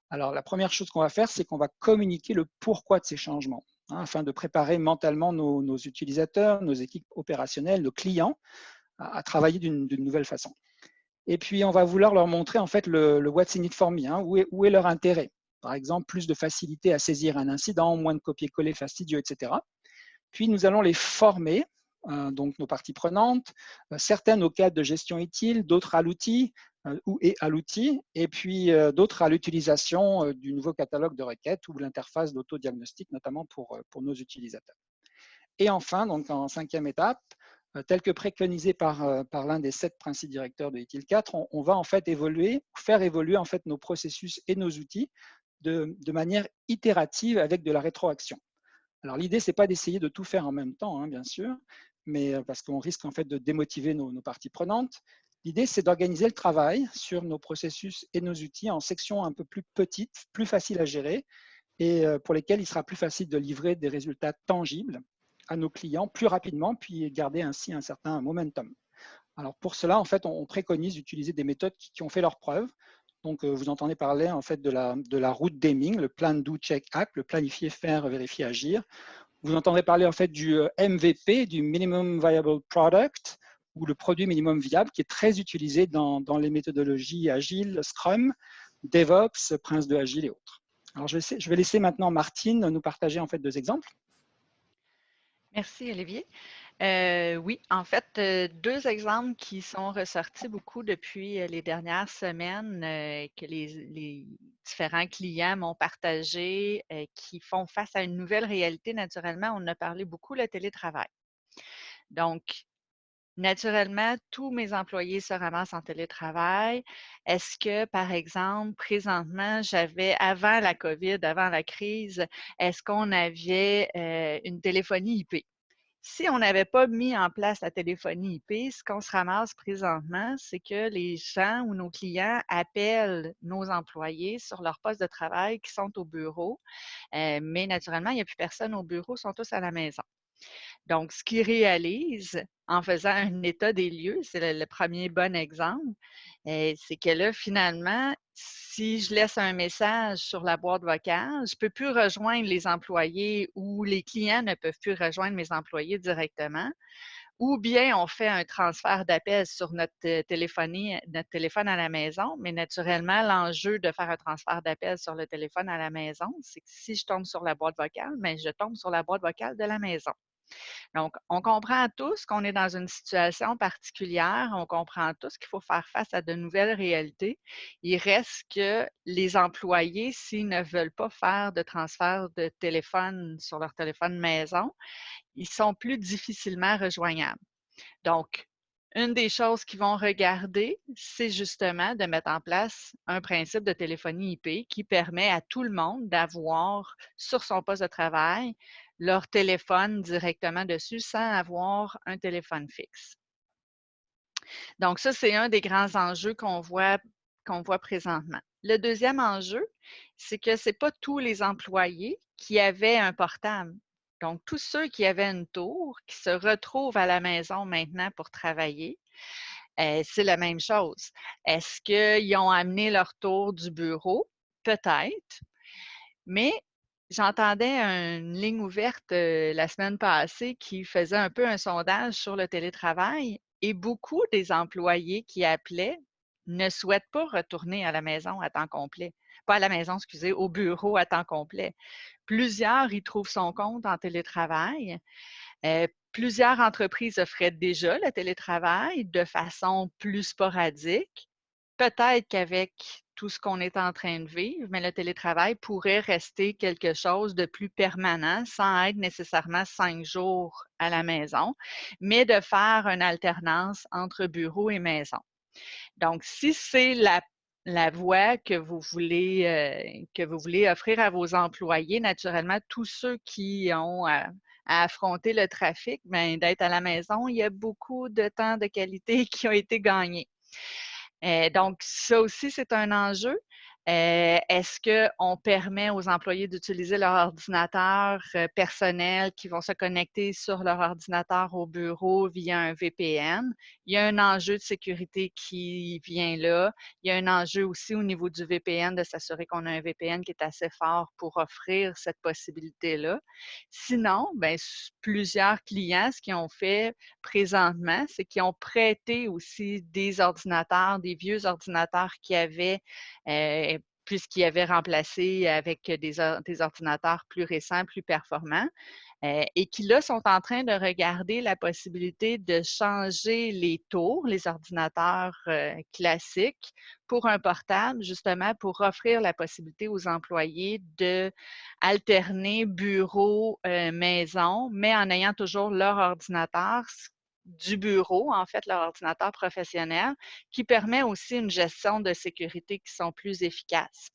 Alors, la première chose qu'on va faire, c'est qu'on va communiquer le pourquoi de ces changements, afin de préparer mentalement nos utilisateurs, nos équipes opérationnelles, nos clients à travailler d'une nouvelle façon. Et puis, on va vouloir leur montrer en fait le what's in it for me, où est leur intérêt. Par exemple, plus de facilité à saisir un incident, moins de copier-coller fastidieux, etc. Puis, nous allons les former, donc nos parties prenantes, certaines au cadre de gestion utile, d'autres à l'outil, à l'outil, et puis d'autres à l'utilisation du nouveau catalogue de requêtes ou l'interface d'autodiagnostic, notamment pour nos utilisateurs. Et enfin, donc en cinquième étape, tel que préconisé par l'un des 7 principes directeurs de ITIL 4, on va en fait faire évoluer en fait nos processus et nos outils de manière itérative avec de la rétroaction. Alors l'idée, ce n'est pas d'essayer de tout faire en même temps, bien sûr, mais parce qu'on risque en fait de démotiver nos parties prenantes. L'idée, c'est d'organiser le travail sur nos processus et nos outils en sections un peu plus petites, plus faciles à gérer, et pour lesquelles il sera plus facile de livrer des résultats tangibles à nos clients plus rapidement, puis garder ainsi un certain momentum. Alors pour cela, en fait, on préconise d'utiliser des méthodes qui ont fait leurs preuves. Donc vous entendez parler en fait de la route Deming, le Plan, Do, Check, Act, le planifier, faire, vérifier, agir. Vous entendrez parler en fait du MVP, du Minimum Viable Product, ou le produit minimum viable, qui est très utilisé dans les méthodologies Agile, Scrum, DevOps, Prince 2 Agile et autres. Alors je vais laisser maintenant Martine nous partager en fait 2 exemples. Merci Olivier. Oui, en fait, 2 exemples qui sont ressortis beaucoup depuis les dernières semaines, que les différents clients m'ont partagé, qui font face à une nouvelle réalité. Naturellement, on a parlé beaucoup le télétravail. Donc, naturellement, tous mes employés se ramassent en télétravail. Est-ce que, par exemple, présentement, avant la COVID, avant la crise, est-ce qu'on avait une téléphonie IP? Si on n'avait pas mis en place la téléphonie IP, ce qu'on se ramasse présentement, c'est que les gens ou nos clients appellent nos employés sur leur poste de travail qui sont au bureau, mais naturellement, il n'y a plus personne au bureau, ils sont tous à la maison. Donc, ce qu'ils réalisent en faisant un état des lieux, c'est le premier bon exemple, c'est que là, finalement, si je laisse un message sur la boîte vocale, je ne peux plus rejoindre les employés ou les clients ne peuvent plus rejoindre mes employés directement. Ou bien on fait un transfert d'appel sur notre téléphone à la maison, mais naturellement, l'enjeu de faire un transfert d'appel sur le téléphone à la maison, c'est que si je tombe sur la boîte vocale, mais je tombe sur la boîte vocale de la maison. Donc, on comprend tous qu'on est dans une situation particulière, on comprend tous qu'il faut faire face à de nouvelles réalités. Il reste que les employés, s'ils ne veulent pas faire de transfert de téléphone sur leur téléphone maison, ils sont plus difficilement rejoignables. Donc, une des choses qu'ils vont regarder, c'est justement de mettre en place un principe de téléphonie IP qui permet à tout le monde d'avoir sur son poste de travail leur téléphone directement dessus sans avoir un téléphone fixe. Donc, ça, c'est un des grands enjeux qu'on voit présentement. Le deuxième enjeu, c'est que ce n'est pas tous les employés qui avaient un portable. Donc, tous ceux qui avaient une tour, qui se retrouvent à la maison maintenant pour travailler, c'est la même chose. Est-ce qu'ils ont amené leur tour du bureau? Peut-être. Mais j'entendais une ligne ouverte la semaine passée qui faisait un peu un sondage sur le télétravail et beaucoup des employés qui appelaient ne souhaitent pas retourner à la maison à temps complet. Pas à la maison, excusez, au bureau à temps complet. Plusieurs y trouvent son compte en télétravail. Plusieurs entreprises offraient déjà le télétravail de façon plus sporadique. Peut-être qu'avec tout ce qu'on est en train de vivre, mais le télétravail pourrait rester quelque chose de plus permanent sans être nécessairement 5 jours à la maison, mais de faire une alternance entre bureau et maison. Donc, si c'est la voie que vous voulez offrir à vos employés, naturellement, tous ceux qui ont à affronter le trafic, bien, d'être à la maison, il y a beaucoup de temps de qualité qui ont été gagnés. Donc, ça aussi, c'est un enjeu. Est-ce qu'on permet aux employés d'utiliser leur ordinateur personnel qui vont se connecter sur leur ordinateur au bureau via un VPN? Il y a un enjeu de sécurité qui vient là. Il y a un enjeu aussi au niveau du VPN de s'assurer qu'on a un VPN qui est assez fort pour offrir cette possibilité-là. Sinon, bien, plusieurs clients, ce qu'ils ont fait présentement, c'est qu'ils ont prêté aussi des ordinateurs, des vieux ordinateurs qui avaient puisqu'ils avaient remplacé avec des ordinateurs plus récents, plus performants, et qui là sont en train de regarder la possibilité de changer les tours, les ordinateurs classiques, pour un portable, justement pour offrir la possibilité aux employés de alterner bureau, maison, mais en ayant toujours leur ordinateur du bureau, en fait, leur ordinateur professionnel, qui permet aussi une gestion de sécurité qui sont plus efficaces.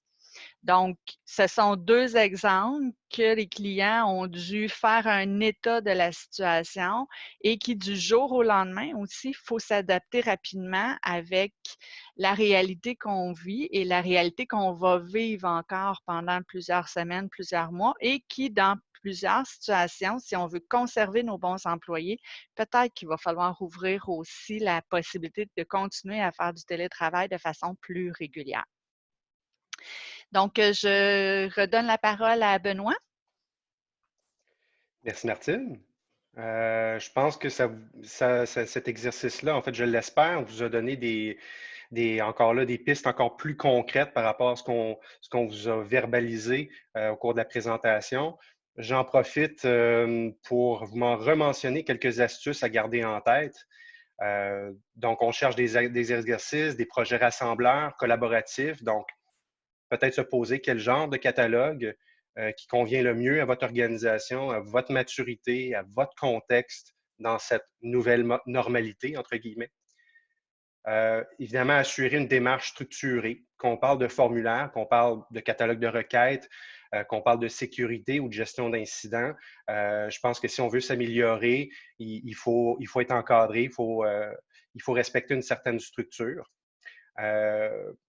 Donc, ce sont 2 exemples que les clients ont dû faire un état de la situation et qui, du jour au lendemain aussi, il faut s'adapter rapidement avec la réalité qu'on vit et la réalité qu'on va vivre encore pendant plusieurs semaines, plusieurs mois et qui, dans plusieurs situations, si on veut conserver nos bons employés, peut-être qu'il va falloir ouvrir aussi la possibilité de continuer à faire du télétravail de façon plus régulière. Donc, je redonne la parole à Benoît. Merci, Martine. Je pense que cet exercice-là, en fait, je l'espère, vous a donné encore là, des pistes encore plus concrètes par rapport à ce qu'on vous a verbalisé au cours de la présentation. J'en profite pour vous rementionner quelques astuces à garder en tête. Donc, on cherche des exercices, des projets rassembleurs, collaboratifs. Donc, peut-être se poser quel genre de catalogue qui convient le mieux à votre organisation, à votre maturité, à votre contexte dans cette nouvelle normalité, entre guillemets. Évidemment, assurer une démarche structurée, qu'on parle de formulaire, qu'on parle de catalogue de requêtes, qu'on parle de sécurité ou de gestion d'incidents. Je pense que si on veut s'améliorer, il faut être encadré, il faut respecter une certaine structure.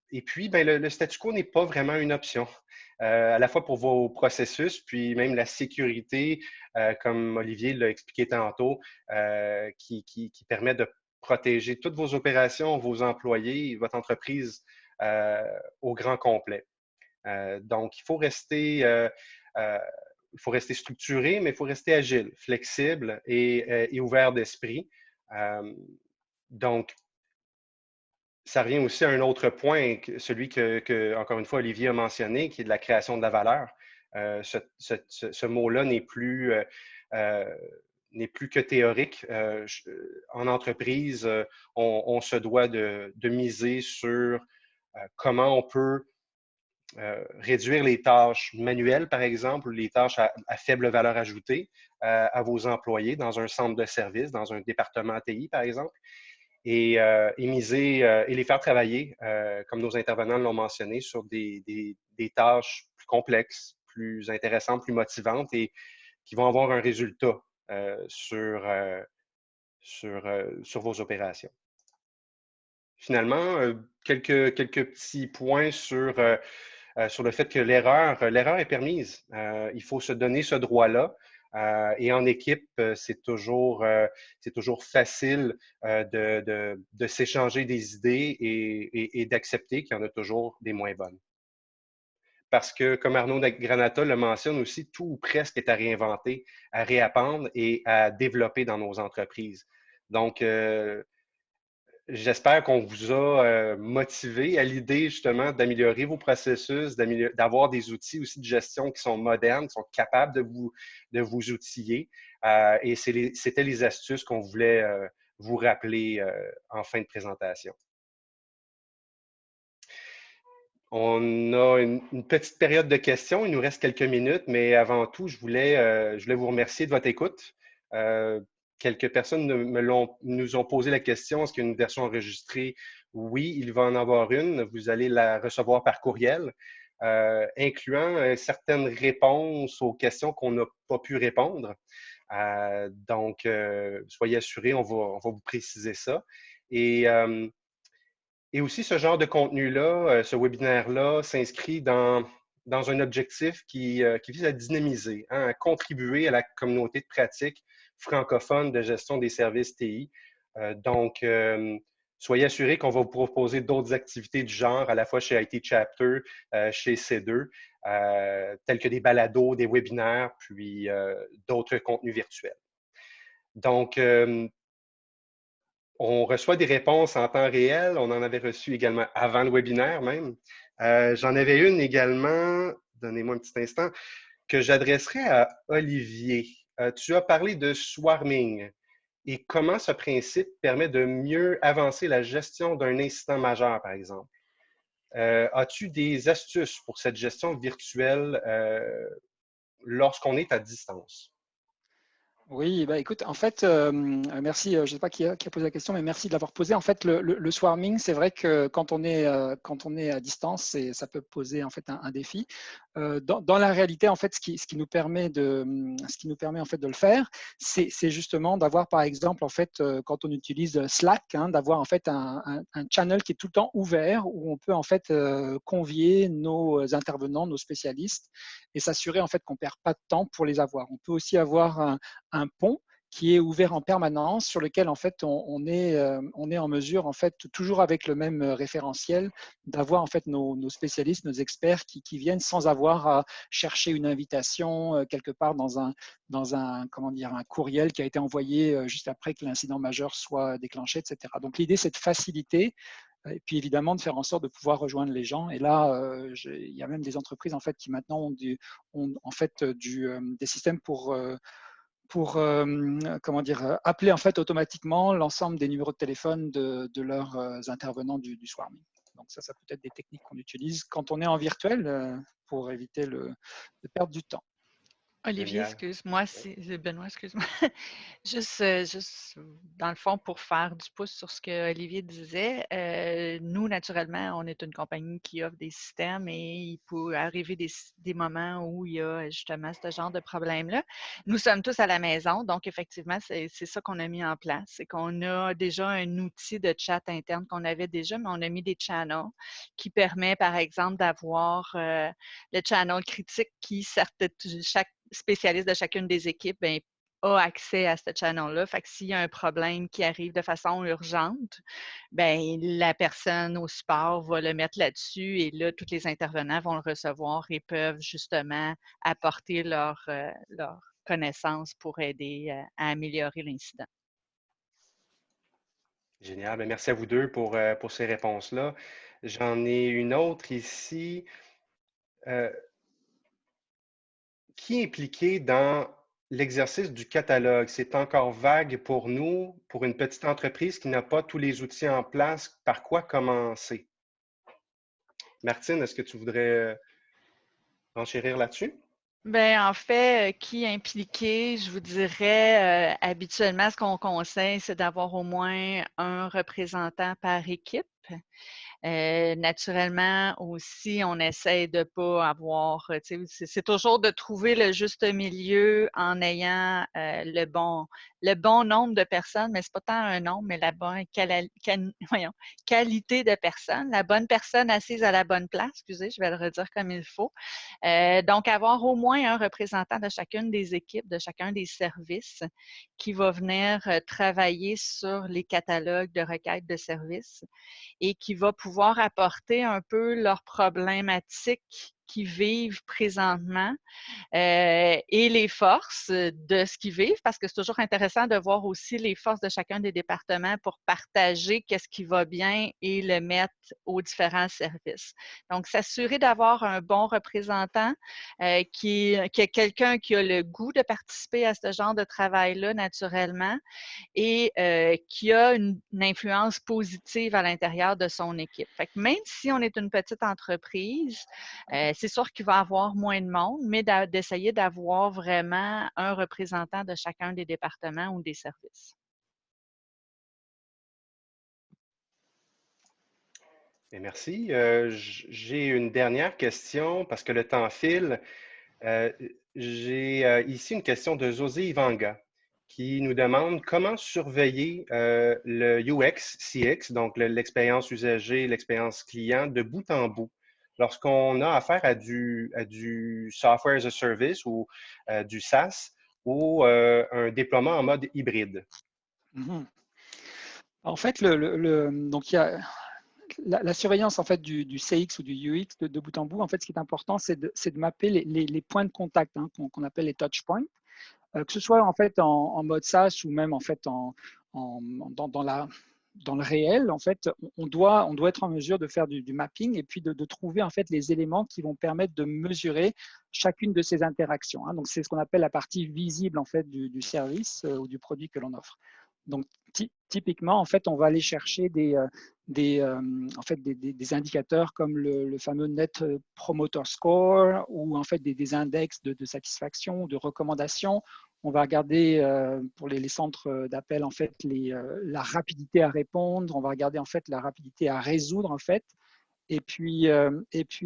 Et puis, ben, le statu quo n'est pas vraiment une option, à la fois pour vos processus, puis même la sécurité, comme Olivier l'a expliqué tantôt, qui permet de protéger toutes vos opérations, vos employés, votre entreprise au grand complet. Donc, il faut rester structuré, mais il faut rester agile, flexible et ouvert d'esprit. Donc, ça revient aussi à un autre point, celui que, encore une fois, Olivier a mentionné, qui est de la création de la valeur. Ce mot-là n'est plus que théorique. En entreprise, on se doit de miser sur comment on peut réduire les tâches manuelles, par exemple, les tâches à faible valeur ajoutée à vos employés dans un centre de service, dans un département TI, par exemple. Et miser et les faire travailler, comme nos intervenants l'ont mentionné, sur des tâches plus complexes, plus intéressantes, plus motivantes et qui vont avoir un résultat sur vos opérations. Finalement, quelques petits points sur le fait que l'erreur est permise. Il faut se donner ce droit-là. Et en équipe, c'est toujours facile de s'échanger des idées et d'accepter qu'il y en a toujours des moins bonnes. Parce que, comme Arnaud Granata le mentionne aussi, tout ou presque est à réinventer, à réapprendre et à développer dans nos entreprises. Donc, j'espère qu'on vous a motivé à l'idée justement d'améliorer vos processus, d'avoir des outils aussi de gestion qui sont modernes, qui sont capables de vous outiller. Et c'était les astuces qu'on voulait vous rappeler en fin de présentation. On a une petite période de questions. Il nous reste quelques minutes, mais avant tout, je voulais vous remercier de votre écoute. Euh, Quelques personnes nous ont posé la question, est-ce qu'il y a une version enregistrée? Oui, il va en avoir une. Vous allez la recevoir par courriel, incluant certaines réponses aux questions qu'on n'a pas pu répondre. Soyez assurés, on va vous préciser ça. Et et aussi, ce genre de contenu-là, ce webinaire-là, s'inscrit dans un objectif qui vise à dynamiser, hein, à contribuer à la communauté de pratique francophone de gestion des services TI. Soyez assurés qu'on va vous proposer d'autres activités du genre, à la fois chez IT Chapter, chez C2, tels que des balados, des webinaires, puis d'autres contenus virtuels. Donc, on reçoit des réponses en temps réel. On en avait reçu également avant le webinaire même. J'en avais une également, donnez-moi un petit instant, que j'adresserai à Olivier. Tu as parlé de swarming et comment ce principe permet de mieux avancer la gestion d'un incident majeur, par exemple. As-tu des astuces pour cette gestion virtuelle lorsqu'on est à distance? Oui, bah écoute, en fait, merci, je ne sais pas qui a posé la question, mais merci de l'avoir posé. En fait, le swarming, c'est vrai que quand on est à distance, ça peut poser en fait un défi. Dans la réalité, en fait, ce qui nous permet en fait de le faire, c'est justement d'avoir, par exemple, en fait, quand on utilise Slack, hein, d'avoir en fait un channel qui est tout le temps ouvert où on peut en fait convier nos intervenants, nos spécialistes, et s'assurer en fait qu'on perd pas de temps pour les avoir. On peut aussi avoir un pont qui est ouvert en permanence, sur lequel en fait on est en mesure, en fait, toujours avec le même référentiel, d'avoir en fait nos spécialistes, nos experts qui viennent sans avoir à chercher une invitation quelque part dans un comment dire, un courriel qui a été envoyé juste après que l'incident majeur soit déclenché, etc. Donc l'idée, c'est de faciliter et puis évidemment de faire en sorte de pouvoir rejoindre les gens. Et là, il y a même des entreprises en fait qui maintenant ont en fait des systèmes pour comment dire, appeler en fait automatiquement l'ensemble des numéros de téléphone de leurs intervenants du swarming. Donc ça peut être des techniques qu'on utilise quand on est en virtuel pour éviter de perdre du temps. Olivier, Génial. excuse-moi, Benoît, excuse-moi. Juste, dans le fond, pour faire du pouce sur ce que Olivier disait, nous, naturellement, on est une compagnie qui offre des systèmes et il peut arriver des moments où il y a justement ce genre de problème-là. Nous sommes tous à la maison, donc effectivement, c'est ça qu'on a mis en place. C'est qu'on a déjà un outil de chat interne qu'on avait déjà, mais on a mis des channels qui permet, par exemple, d'avoir le channel critique qui, chaque spécialiste de chacune des équipes ben, a accès à ce channel-là. Fait que s'il y a un problème qui arrive de façon urgente, ben, la personne au support va le mettre là-dessus et là, tous les intervenants vont le recevoir et peuvent justement apporter leur connaissance pour aider à améliorer l'incident. Génial. Bien, merci à vous deux pour ces réponses-là. J'en ai une autre ici. Euh, qui est impliqué dans l'exercice du catalogue? C'est encore vague pour nous, pour une petite entreprise qui n'a pas tous les outils en place. Par quoi commencer? Martine, est-ce que tu voudrais enchérir là-dessus? Ben, en fait, qui est impliqué, je vous dirais, habituellement, ce qu'on conseille, c'est d'avoir au moins un représentant par équipe. Naturellement aussi, on essaie de pas avoir, c'est toujours de trouver le juste milieu en ayant le bon nombre de personnes, mais c'est pas tant un nombre, mais la bonne qualité de personnes, la bonne personne assise à la bonne place, excusez, je vais le redire comme il faut. Donc, avoir au moins un représentant de chacune des équipes, de chacun des services qui va venir travailler sur les catalogues de requêtes de services et qui va pouvoir apporter un peu leurs problématiques qu'ils vivent présentement et les forces de ce qu'ils vivent, parce que c'est toujours intéressant de voir aussi les forces de chacun des départements pour partager qu'est-ce qui va bien et le mettre aux différents services. Donc, s'assurer d'avoir un bon représentant qui est quelqu'un qui a le goût de participer à ce genre de travail-là naturellement et qui a une influence positive à l'intérieur de son équipe. Fait que même si on est une petite entreprise, c'est sûr qu'il va y avoir moins de monde, mais d'essayer d'avoir vraiment un représentant de chacun des départements ou des services. Et merci. J'ai une dernière question parce que le temps file. J'ai ici une question de José Ivanga qui nous demande comment surveiller le UX, CX, donc l'expérience usagée, l'expérience client de bout en bout lorsqu'on a affaire à du software as a service ou du SaaS ou un déploiement en mode hybride. En fait, donc il y a la surveillance en fait du CX ou du UX de bout en bout. En fait, ce qui est important, c'est de mapper les points de contact qu'on appelle les touch points, que ce soit en fait en mode SaaS ou même en fait dans le réel. En fait, on doit être en mesure de faire du mapping et puis de trouver en fait les éléments qui vont permettre de mesurer chacune de ces interactions. Donc, c'est ce qu'on appelle la partie visible en fait du service ou du produit que l'on offre. Donc, typiquement, en fait, on va aller chercher des indicateurs comme le fameux Net Promoter Score ou en fait des index de satisfaction, de recommandation. On va regarder pour les centres d'appel en fait la rapidité à répondre. On va regarder en fait la rapidité à résoudre en fait. Et puis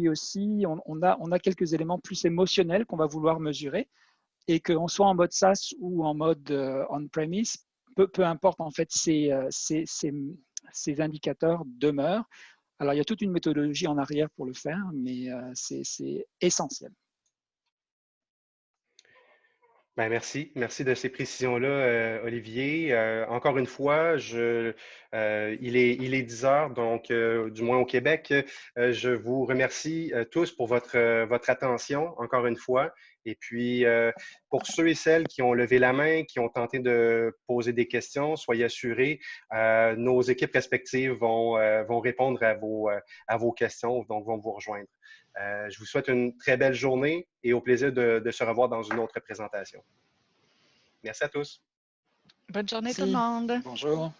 aussi, on a quelques éléments plus émotionnels qu'on va vouloir mesurer et qu'on soit en mode SaaS ou en mode on-premise, peu importe en fait ces indicateurs demeurent. Alors, il y a toute une méthodologie en arrière pour le faire, mais c'est essentiel. Ben merci. Merci de ces précisions-là, Olivier. Encore une fois, il est 10 heures, donc du moins au Québec. Je vous remercie tous pour votre attention, encore une fois. Et puis, pour ceux et celles qui ont levé la main, qui ont tenté de poser des questions, soyez assurés, nos équipes respectives vont répondre à vos questions, donc vont vous rejoindre. Je vous souhaite une très belle journée et au plaisir de se revoir dans une autre présentation. Merci à tous. Bonne journée Merci. tout le monde. Bonjour.